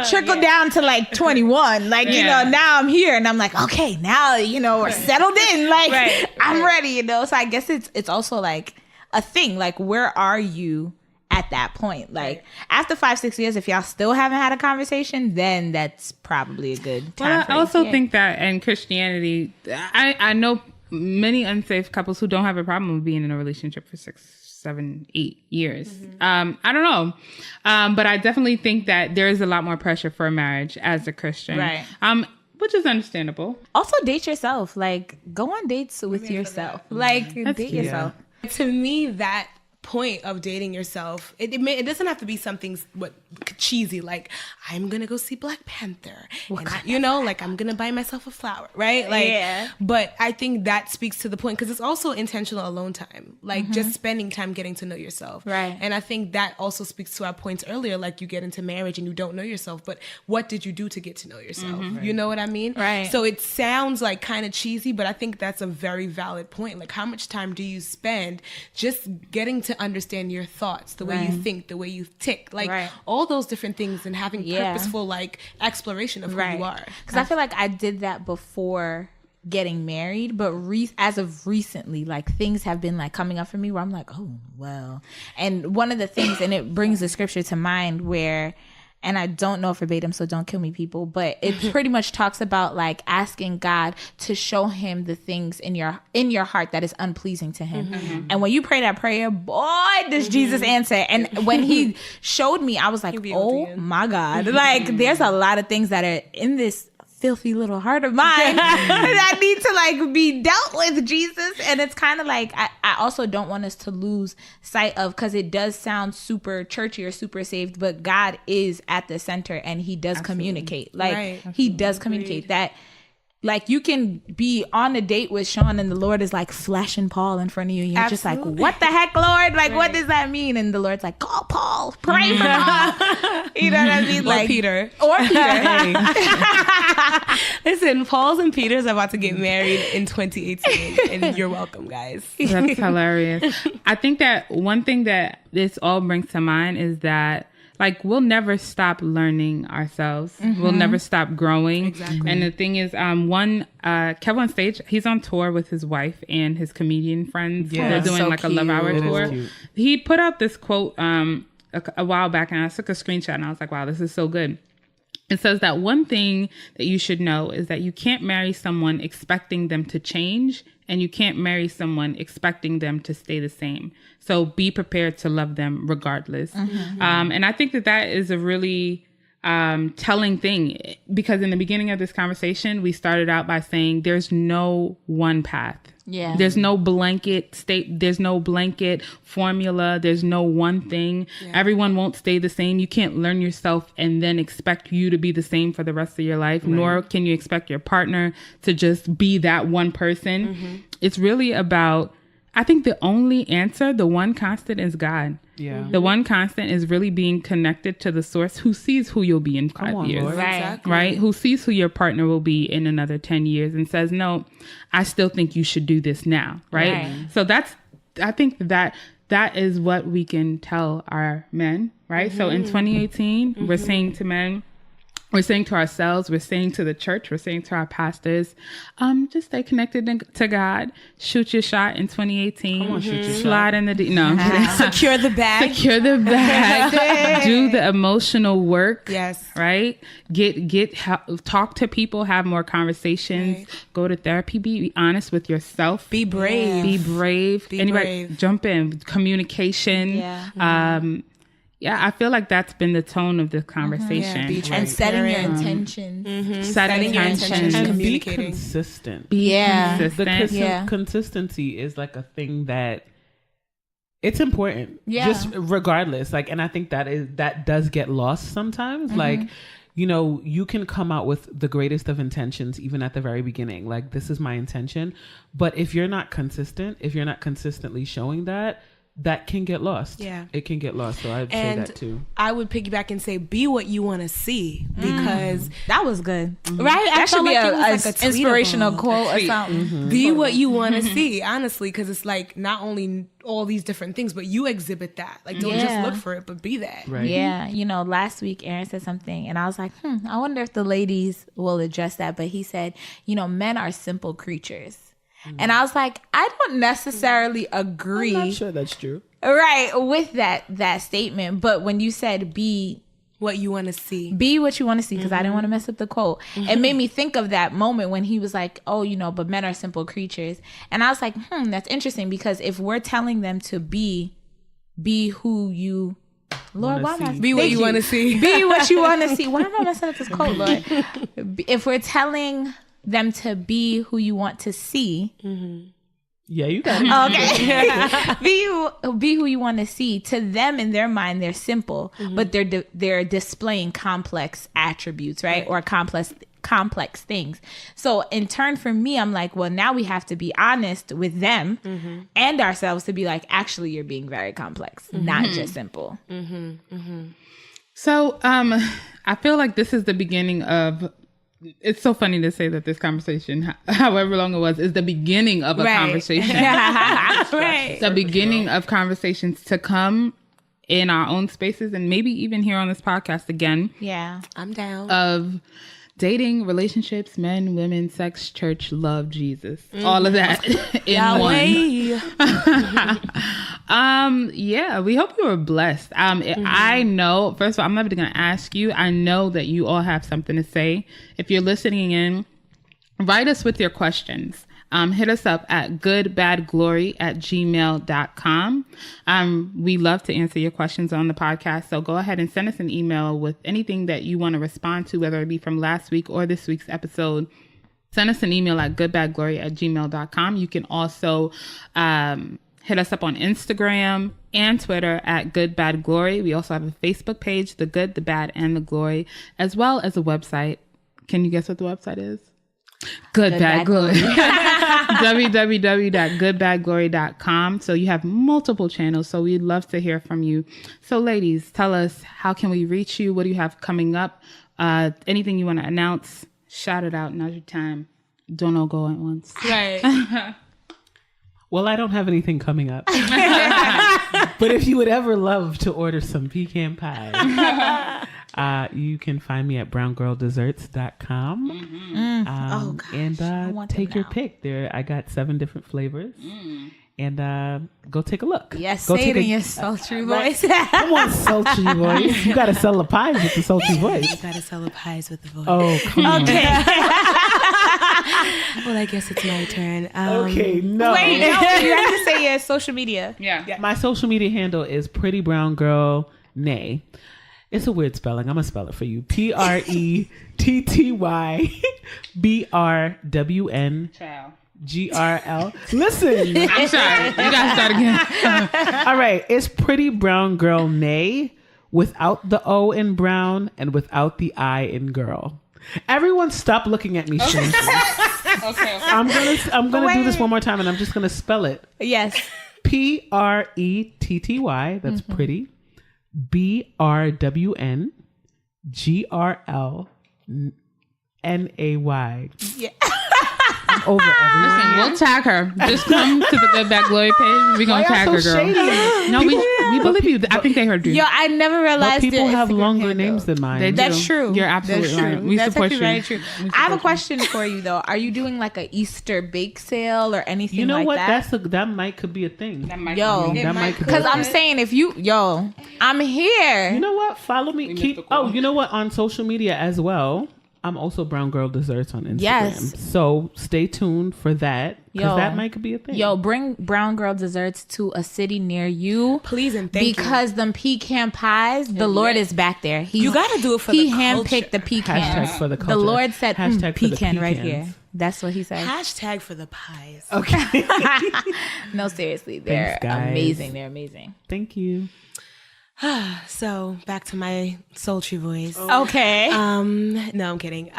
D: trickle down to like 21. Like, you know, now I'm here and I'm like, okay, now, you know, we're settled in. Like I'm ready, you know? So I guess it's also like a thing. Like, where are you at that point? Like after 5-6 years, if y'all still haven't had a conversation, then that's probably a good time.
A: Well, I also think that in Christianity, I know many unsafe couples who don't have a problem with being in a relationship for 6, 7, 8 years. I don't know. But I definitely think that there is a lot more pressure for a marriage as a Christian.
D: Right.
A: Which is understandable.
D: Also date yourself. Like go on dates with yourself. Like date yourself.
C: To me, that point of dating yourself, it doesn't have to be something cheesy like I'm gonna go see Black Panther and you know, like I'm gonna buy myself a flower, right? Like, but I think that speaks to the point because it's also intentional alone time, like just spending time getting to know yourself,
D: right?
C: And I think that also speaks to our points earlier, like you get into marriage and you don't know yourself, but what did you do to get to know yourself? You know what I mean?
D: Right.
C: So it sounds like kind of cheesy, but I think that's a very valid point. Like how much time do you spend just getting to understand your thoughts, the way you think, the way you tick, like all those different things, and having purposeful like exploration of who you are.
D: Because I feel like I did that before getting married, but as of recently, like things have been like coming up for me where I'm like, oh well. And one of the things, and it brings the scripture to mind where, and I don't know verbatim, so don't kill me, people, but it pretty much talks about like asking God to show him the things in your heart that is unpleasing to him. And when you pray that prayer, boy, does Jesus answer. And when he showed me, I was like, oh my God, like there's a lot of things that are in this filthy little heart of mine that need to like be dealt with, Jesus. And it's kind of like I also don't want us to lose sight of, because it does sound super churchy or super saved, but God is at the center and he does communicate. Like he does communicate that Like, you can be on a date with Sean and the Lord is like flashing Paul in front of you. And you're just like, what the heck, Lord? Like, what does that mean? And the Lord's like, call Paul, pray for Paul. You know what I mean?
C: Or Peter. Listen, Paul's and Peter's are about to get married in 2018. And you're welcome, guys.
A: That's hilarious. I think that one thing that this all brings to mind is that, like, we'll never stop learning ourselves. We'll never stop growing.
C: Exactly.
A: And the thing is, Kevin on stage, he's on tour with his wife and his comedian friends.
B: Yeah.
A: They're doing
C: So
A: like a Love Hour
B: It is
A: tour.
B: cute.
A: He put out this quote a while back, and I took a screenshot, and I was like, wow, this is so good. It says that one thing that you should know is that you can't marry someone expecting them to change, and you can't marry someone expecting them to stay the same. So be prepared to love them regardless. And I think that is a really telling thing, because in the beginning of this conversation, we started out by saying there's no one path.
D: Yeah.
A: There's no blanket state. There's no blanket formula. There's no one thing. Yeah. Everyone won't stay the same. You can't learn yourself and then expect you to be the same for the rest of your life, nor can you expect your partner to just be that one person. It's really about, I think the only answer, the one constant is God.
B: Yeah.
A: The one constant is really being connected to the source who sees who you'll be in 5 years.
B: Lord.
D: Right.
C: Exactly.
A: Right? Who sees who your partner will be in another 10 years and says, no, I still think you should do this now. Right? So I think that is what we can tell our men. Right? So in 2018, we're saying to men, we're saying to ourselves, we're saying to the church, we're saying to our pastors, just stay connected to God. Shoot your shot in 2018.
B: Come on, shoot your
A: Slide in the no, I'm kidding.
C: Secure the bag.
A: Secure the bag. Do the emotional work.
C: Yes.
A: Right? Talk to people, have more conversations, go to therapy, be honest with yourself.
C: Be brave.
A: Be brave.
C: Be
A: Anybody
C: brave.
A: jump in. Communication.
D: Yeah.
A: I feel like that's been the tone of the conversation.
C: Be
D: And setting your
C: transparent.
D: intentions.
A: Setting
C: your
A: intentions.
C: intentions.
B: And be
C: Communicating.
B: consistent.
A: Be
D: Yeah.
A: consistent.
D: Yeah.
B: Consistency is like a thing that it's important.
D: Yeah.
B: Just regardless. Like, and I think that does get lost sometimes. Like, you know, you can come out with the greatest of intentions even at the very beginning. Like, this is my intention. But if you're not consistent, if you're not consistently showing that can get lost.
C: Yeah.
B: It can get lost. So I'd say that too.
C: I would piggyback and say, be what you want to see, because
D: That was good.
C: right,
D: That should be
C: it was
D: a
C: like a
D: inspirational
C: tweetable.
D: quote or something.
C: Be what you want to see, honestly, because it's like not only all these different things, but you exhibit that. Like, don't just look for it, but be that.
B: Right.
D: Yeah, you know, last week Aaron said something and I was like, I wonder if the ladies will address that. But he said, you know, men are simple creatures. And I was like, I don't necessarily agree.
B: I'm not sure that's true.
D: Right, with that statement. But when you said be
C: What you want to see.
D: be what you want to see, because I didn't want to mess up the quote. It made me think of that moment when he was like, oh, you know, but men are simple creatures. And I was like, that's interesting, because if we're telling them to be who you, Lord, why am I?
C: Be what
D: Thank
C: you want to see.
D: Be what you want to see. Why am I messing up this quote, Lord? If we're telling them to be who you want to see,
B: Yeah, you got it.
D: okay, be who you want to see. To them, in their mind, they're simple, but they're displaying complex attributes, right? Or complex things. So in turn, for me, I'm like, well, now we have to be honest with them and ourselves to be like, actually, you're being very complex, not just simple.
A: So I feel like this is the beginning of, it's so funny to say that this conversation, however long it was, is the beginning of a conversation.
C: Right.
A: The beginning of conversations to come in our own spaces, and maybe even here on this podcast again,
D: Yeah.
C: I'm down.
A: of dating, relationships, men, women, sex, church, love, Jesus, all of that in one. Yeah, we hope you were blessed. I know, first of all, I'm not even going to ask you. I know that you all have something to say. If you're listening in, write us with your questions. Hit us up at goodbadglory@gmail.com. We love to answer your questions on the podcast. So go ahead and send us an email with anything that you want to respond to, whether it be from last week or this week's episode. Send us an email at goodbadglory@gmail.com. You can also hit us up on Instagram and Twitter at goodbadglory. We also have a Facebook page, The Good, The Bad, and The Glory, as well as a website. Can you guess what the website is? Good Bad Glory. www.goodbadglory.com. So you have multiple channels. So we'd love to hear from you. So ladies, tell us, how can we reach you? What do you have coming up? Anything you want to announce? Shout it out. Now's your time. Don't all go at once.
C: Right.
B: Well, I don't have anything coming up. But if you would ever love to order some pecan pie, you can find me at browngirldesserts.com.
D: Oh, gosh.
B: And take your pick. There, I got 7 different flavors. And go take a look.
D: Yes,
B: go
D: say it in your sultry voice.
B: Come on, sultry voice. You got to sell the pies with the sultry voice.
C: You gotta sell the pies with the voice.
B: Oh, come on.
D: Okay.
C: Well, I guess it's my turn.
B: Okay, no.
D: Wait, no, you have to say your social media.
A: Yeah.
B: My social media handle is Pretty Brown Girl Nay. It's a weird spelling. I'm going to spell it for you. PrettyBrownGirl.
A: Ciao.
B: GRL. Listen.
A: I'm sorry. You gotta start again.
B: All right. It's Pretty Brown Girl Nay without the O in brown and without the I in girl. Everyone stop looking at me strangely.
A: Okay.
B: I'm gonna do this one more time and I'm just gonna spell it.
D: Yes.
B: PRETTY. That's pretty. BRWNGRLNAY.
D: Yeah.
B: Over everyone.
A: Listen, we'll tag her. Just come to the Good Bad Glory page. We're going to tag her, girl. No, we believe you. I think they heard you.
D: Yo, I never realized
B: But people
D: their
B: have
D: Instagram
B: longer
D: handle.
B: names than mine.
A: They do.
D: That's true.
A: You're absolutely
D: That's
A: right.
D: true.
A: We
D: That's
A: support
D: actually
A: you.
D: very true. I have a question for you though. Are you doing like a Easter bake sale or anything
B: You know
D: like
B: what?
D: that?
B: That could be a thing.
A: That might
D: Yo,
A: be.
B: That might could be
D: because
B: a
D: I'm
B: thing.
D: saying if you, I'm here.
B: You know what? Follow me.
A: missed the call.
B: You know what? On social media as well. I'm also Brown Girl Desserts on Instagram.
D: Yes.
B: So stay tuned for that. Because that might be a thing.
D: Yo, bring Brown Girl Desserts to a city near you.
C: Please and thank you.
D: Because them pecan pies, the Lord is back there.
C: You gotta do it for
D: He
C: the
D: handpicked the
C: culture.
D: pecans.
B: Hashtag for the
D: The
B: culture.
D: Lord said,
B: Hashtag for the
D: pecan right
B: pecans.
D: here. That's what he said.
C: Hashtag for the pies.
B: Okay.
D: No, seriously. They're
B: Thanks, guys.
D: amazing. They're amazing.
B: Thank you.
C: So back to my sultry voice.
D: Okay.
C: No, I'm kidding.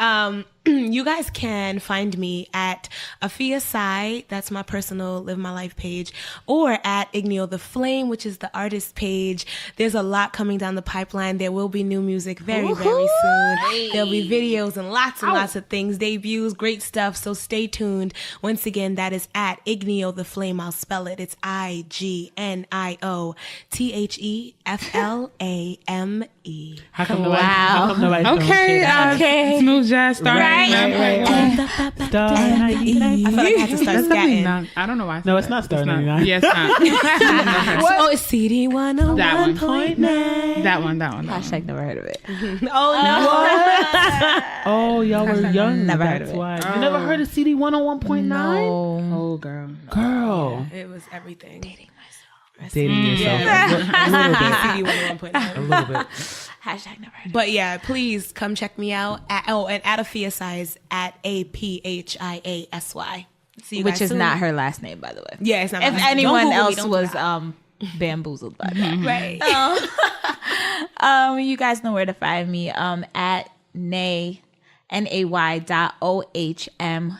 C: You guys can find me at Afia Sai, that's my personal Live My Life page, or at Igneo the Flame, which is the artist page. There's a lot coming down the pipeline. There will be new music very, very soon. There'll be videos and lots of things, debuts, great stuff. So stay tuned. Once again, that is at Igneo the Flame. I'll spell it. It's IGNIOTHEFLAME.
B: How come
D: Wow.
B: how come nobody's doing
A: Okay.
B: shit?
D: Okay.
A: Smooth jazz starting.
D: Right.
B: Star 99.
C: I feel like I had to start
A: That's definitely
C: scatting.
A: not. I don't know why. I
B: No,
A: said
B: it's
A: that.
B: not Star
A: It's not.
B: 99.
A: Yeah, it's not.
C: Oh, it's CD 101.9.
A: That one.
D: Hashtag never heard of it.
B: Oh, y'all were young.
D: Never heard of
B: That's
D: it.
B: why. You never heard of CD 101.9?
D: No.
A: Oh, girl.
B: Girl.
C: It was everything.
B: Dating yourself.
C: Yeah.
B: A little bit.
C: CD 101.9.
B: A little bit.
D: Hashtag never heard of it.
C: But yeah, please come check me out. And at Afia Size at APHIASY. See you
D: Which
C: guys
D: is
C: soon.
D: not her last name, by the way.
C: Yeah, it's not.
D: If
C: my last name. Don't
D: anyone
C: Google me,
D: else
C: don't do
D: was
C: that.
D: bamboozled by that.
C: Right.
D: You guys know where to find me. At Nay, NAY.OHM,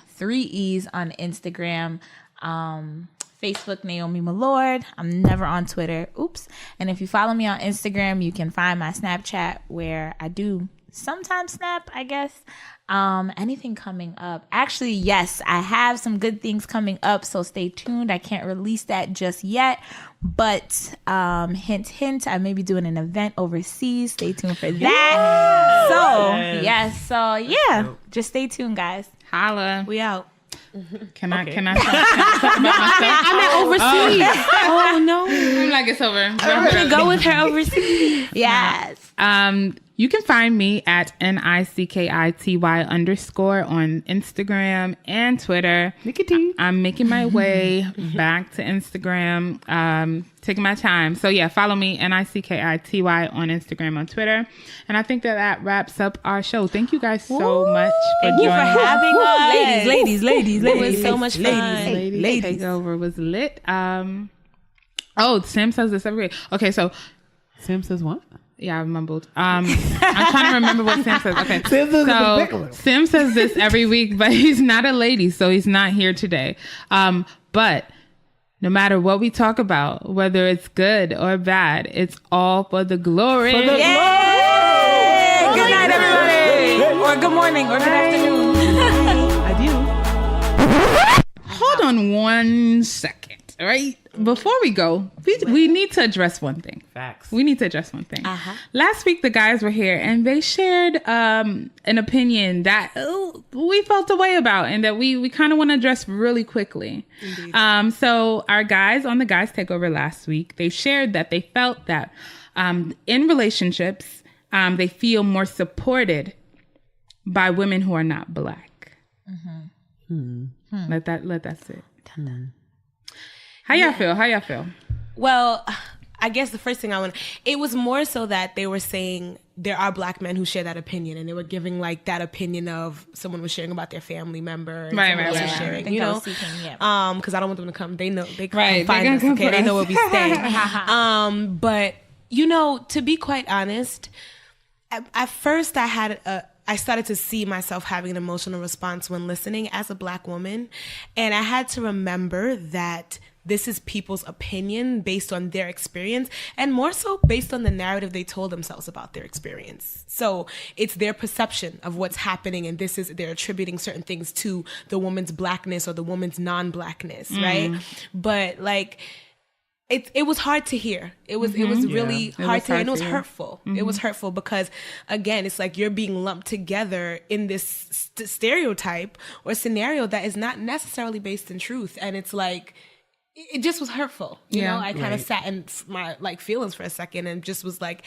D: 3 E's on Instagram. Facebook, Naomi Malord. I'm never on Twitter. Oops. And if you follow me on Instagram, you can find my Snapchat where I do sometimes snap, I guess. Anything coming up? Actually, yes, I have some good things coming up, so stay tuned. I can't release that just yet, but hint, hint, I may be doing an event overseas. Stay tuned for that. So yeah, just stay tuned, guys.
A: Holla.
C: We out.
A: Can I talk about myself?
C: I'm at overseas. Oh no.
A: I'm like, it's over.
C: I'm gonna go with her overseas.
D: Yes.
A: You can find me at NICKITY_ on Instagram and Twitter.
B: Nicotine.
A: I'm making my way back to Instagram, taking my time. So yeah, follow me, NICKITY on Instagram, on Twitter. And I think that wraps up our show. Thank you guys so much for
C: Thank you for
A: joining us.
C: having us.
D: Ladies.
C: It was so much fun.
A: Ladies. Takeover was lit. Sam says this every week. Okay, so
B: Sam says what?
A: Yeah, I mumbled. I'm trying to remember what Sim says. Okay.
B: So
A: Sim says this every week, but he's not a lady, so he's not here today. But no matter what we talk about, whether it's good or bad, it's all for the glory.
D: Good night, everybody. Or good morning or good afternoon.
B: I do.
A: Hold on 1 second, all right? Before we go, we need to address one thing.
B: Facts.
A: We need to address one thing. Last week, the guys were here and they shared an opinion that we felt a way about and that we kind of want to address really quickly. So our guys on the Guys Takeover last week, they shared that they felt that in relationships, they feel more supported by women who are not Black. Let that sit. How y'all feel?
C: Well, I guess the first thing it was more so that they were saying there are Black men who share that opinion, and they were giving like that opinion of someone was sharing about their family member, and someone else was sharing, because I don't want them to come. They know they can find us. Okay, they know where we stay. But to be quite honest, at first I started to see myself having an emotional response when listening as a Black woman, and I had to remember that this is people's opinion based on their experience, and more so based on the narrative they told themselves about their experience. So it's their perception of what's happening, and they're attributing certain things to the woman's Blackness or the woman's non-Blackness, right? But like, it was hard to hear. It was really hard to hear, and it was hurtful. It was hurtful because, again, it's like you're being lumped together in this stereotype or scenario that is not necessarily based in truth, and it's like, it just was hurtful. You know, I kind of sat in my feelings for a second and just was like,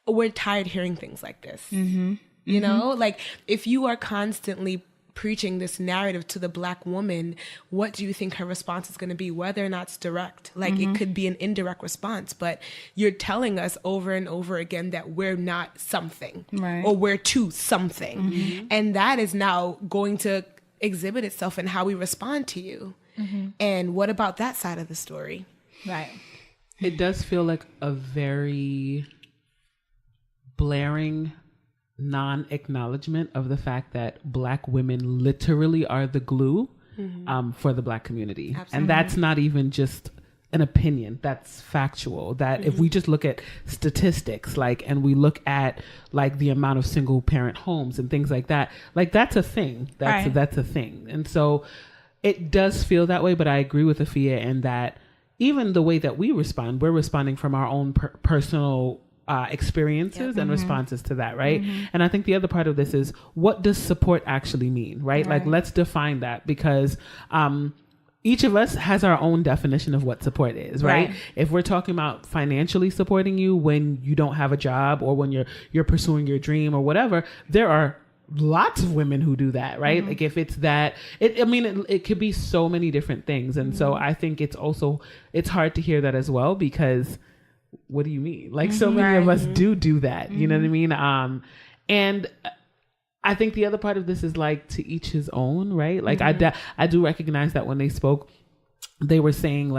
C: we're tired hearing things like this. You know, like if you are constantly preaching this narrative to the Black woman, what do you think her response is going to be? Whether or not it's direct, like it could be an indirect response, but you're telling us over and over again that we're not something, or we're to something. And that is now going to exhibit itself in how we respond to you. And what about that side of the story?
D: Right.
B: It does feel like a very blaring non-acknowledgement of the fact that Black women literally are the glue for the Black community. Absolutely. And that's not even just an opinion, that's factual. That if we just look at statistics, and we look at the amount of single parent homes and things like that, that's a thing. That's a thing. And so it does feel that way, but I agree with Afia in that even the way that we respond, we're responding from our own personal experiences and responses to that, right? And I think the other part of this is, what does support actually mean, right? Like, let's define that, because each of us has our own definition of what support is, right? If we're talking about financially supporting you when you don't have a job or when you're pursuing your dream or whatever, there are lots of women who do that, right? Like if it's that, it could be so many different things. And so I think it's hard to hear that as well, because what do you mean? Like so many of us do that, you know what I mean? And I think the other part of this is to each his own, right? Like I do recognize that when they spoke, they were saying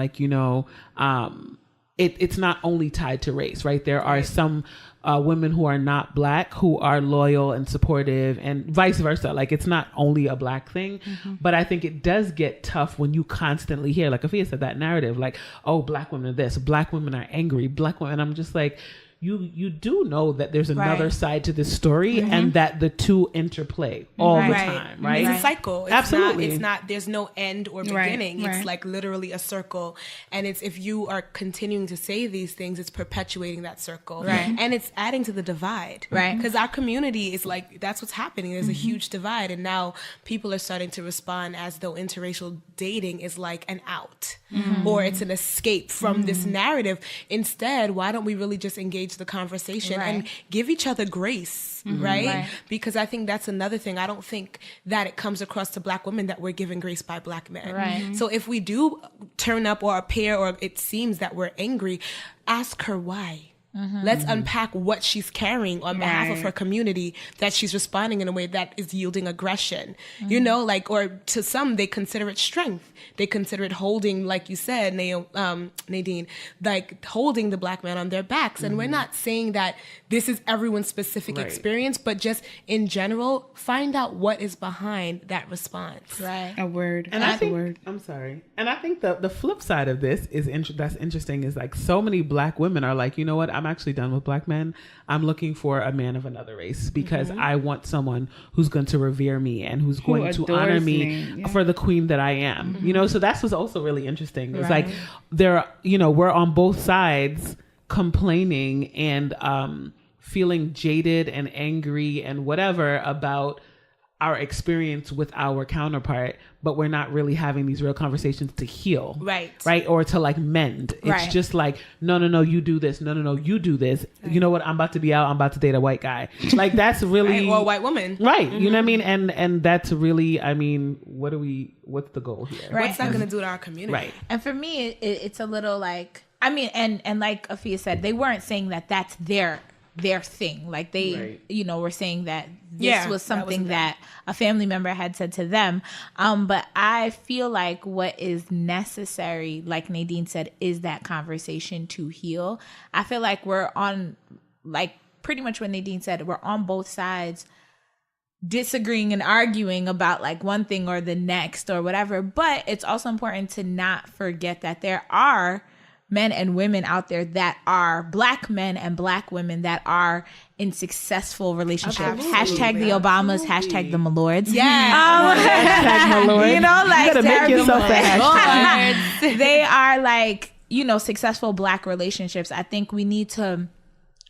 B: it's not only tied to race, right? There are some women who are not Black who are loyal and supportive, and vice versa. Like it's not only a Black thing, but I think it does get tough when you constantly hear, like Afia said, that narrative, oh, Black women are this, Black women are angry, Black women. I'm just like, you do know that there's another side to this story, and that the two interplay all the time, right?
C: It's a cycle.
B: Absolutely.
C: It's not, there's no end or beginning. It's literally a circle. And it's, if you are continuing to say these things, it's perpetuating that circle. And it's adding to the divide. Because our community is that's what's happening. There's a huge divide. And now people are starting to respond as though interracial dating is like an out, or it's an escape from this narrative. Instead, why don't we really just engage the conversation and give each other grace, right? Because I think that's another thing. I don't think that it comes across to Black women that we're given grace by Black men. So if we do turn up or appear, or it seems that we're angry, ask her why. Let's unpack what she's carrying on behalf of her community, that she's responding in a way that is yielding aggression, you know, like, or to some, they consider it strength. They consider it holding, like you said, Nadine, like holding the Black man on their backs. And we're not saying that this is everyone's specific experience, but just in general, find out what is behind that response.
D: Right.
A: A word.
B: And I think, I'm sorry. And I think the flip side of this is that's interesting is like so many Black women are like, you know what? I'm actually done with Black men. I'm looking for a man of another race because I want someone who's going to revere me and who's going to honor me for the queen that I am. You know, so that's what's also really interesting. It's like we're on both sides complaining and feeling jaded and angry and whatever about our experience with our counterpart, but we're not really having these real conversations to heal. Right. Or to like mend. It's just like, no, you do this. No, you do this. You know what? I'm about to be out. I'm about to date a white guy. Like that's really
C: or a white woman.
B: Right. You know what I mean? And that's really, I mean, what's the goal here?
C: Right. What's that going to do to our community?
B: Right.
D: And for me, it's a little like, I mean, and like Afia said, they weren't saying that that's their thing. Like they, were saying that this was something that a family member had said to them. But I feel like what is necessary, like Nadine said, is that conversation to heal. I feel like we're on, like pretty much what Nadine said, we're on both sides disagreeing and arguing about like one thing or the next or whatever. But it's also important to not forget that there are men and women out there that are Black men and Black women that are in successful relationships. Hashtag the Obamas, hashtag the Malords.
B: Hashtag Malords.
D: You know, like
B: you gotta make yourself a hashtag.
D: They are like, successful Black relationships. I think we need to,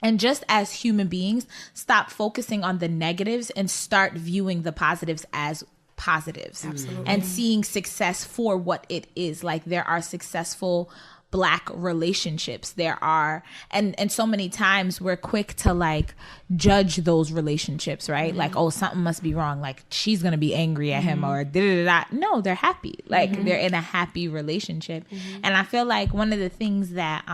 D: and just as human beings, stop focusing on the negatives and start viewing the positives as positives.
C: Absolutely.
D: And seeing success for what it is. Like there are successful Black relationships. There are, and so many times we're quick to like judge those relationships, right? Like, oh, something must be wrong. Like she's going to be angry at him or da-da-da-da. No, they're happy. Like they're in a happy relationship. And I feel like one of the things that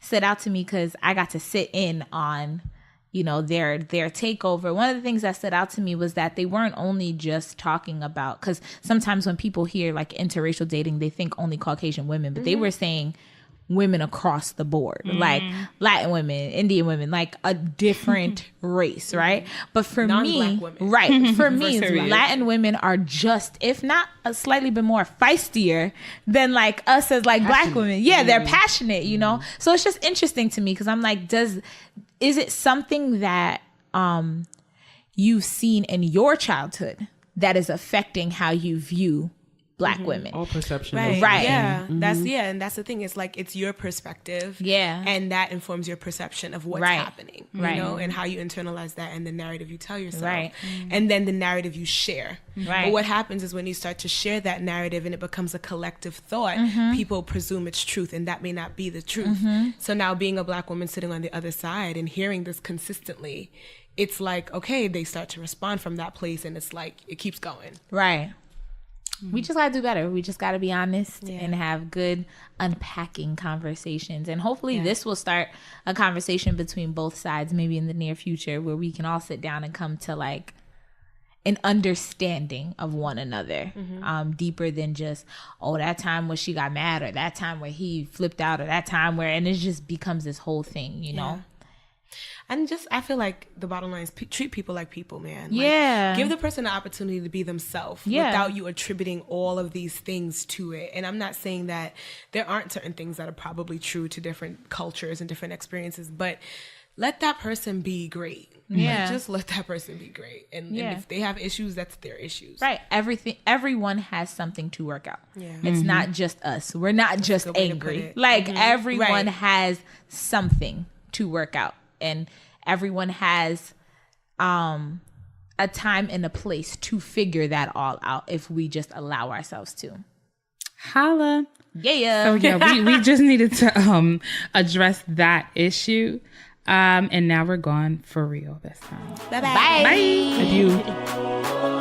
D: stood out to me, because I got to sit in on their takeover. One of the things that stood out to me was that they weren't only just talking about, because sometimes when people hear like interracial dating, they think only Caucasian women, but they were saying women across the board, like Latin women, Indian women, like a different race, right? But for me,
C: women.
D: For me, Latin women are just, if not a slightly bit more feistier than like us as like Black women. Yeah, they're passionate, So it's just interesting to me because I'm like, is it something that you've seen in your childhood that is affecting how you view Black women?
B: All perception.
D: Right.
C: Yeah. And that's the thing. It's like, it's your perspective.
D: Yeah.
C: And that informs your perception of what's happening, you know, and how you internalize that and the narrative you tell yourself.
D: Right.
C: And then the narrative you share.
D: Right.
C: But what happens is when you start to share that narrative and it becomes a collective thought, people presume it's truth, and that may not be the truth. So now being a Black woman sitting on the other side and hearing this consistently, it's like, okay, they start to respond from that place, and it's like, it keeps going.
D: Right. We just got to do better. We just got to be honest and have good unpacking conversations. And hopefully this will start a conversation between both sides, maybe in the near future, where we can all sit down and come to like an understanding of one another, deeper than just, oh, that time where she got mad, or that time where he flipped out, or that time where, and it just becomes this whole thing, you know?
C: And just, I feel like the bottom line is treat people like people, man. Like, give the person the opportunity to be themselves without you attributing all of these things to it. And I'm not saying that there aren't certain things that are probably true to different cultures and different experiences, but let that person be great.
D: Yeah.
C: Like, just let that person be great. And if they have issues, that's their issues.
D: Right. Everyone has something to work out. Yeah. It's not just us. We're not just angry. Like everyone has something to work out. And everyone has a time and a place to figure that all out if we just allow ourselves to.
A: Holla.
D: Yeah.
A: So yeah, we just needed to address that issue. And now we're gone for real this time.
C: Bye-bye.
D: Bye.
A: Bye.
B: Adieu.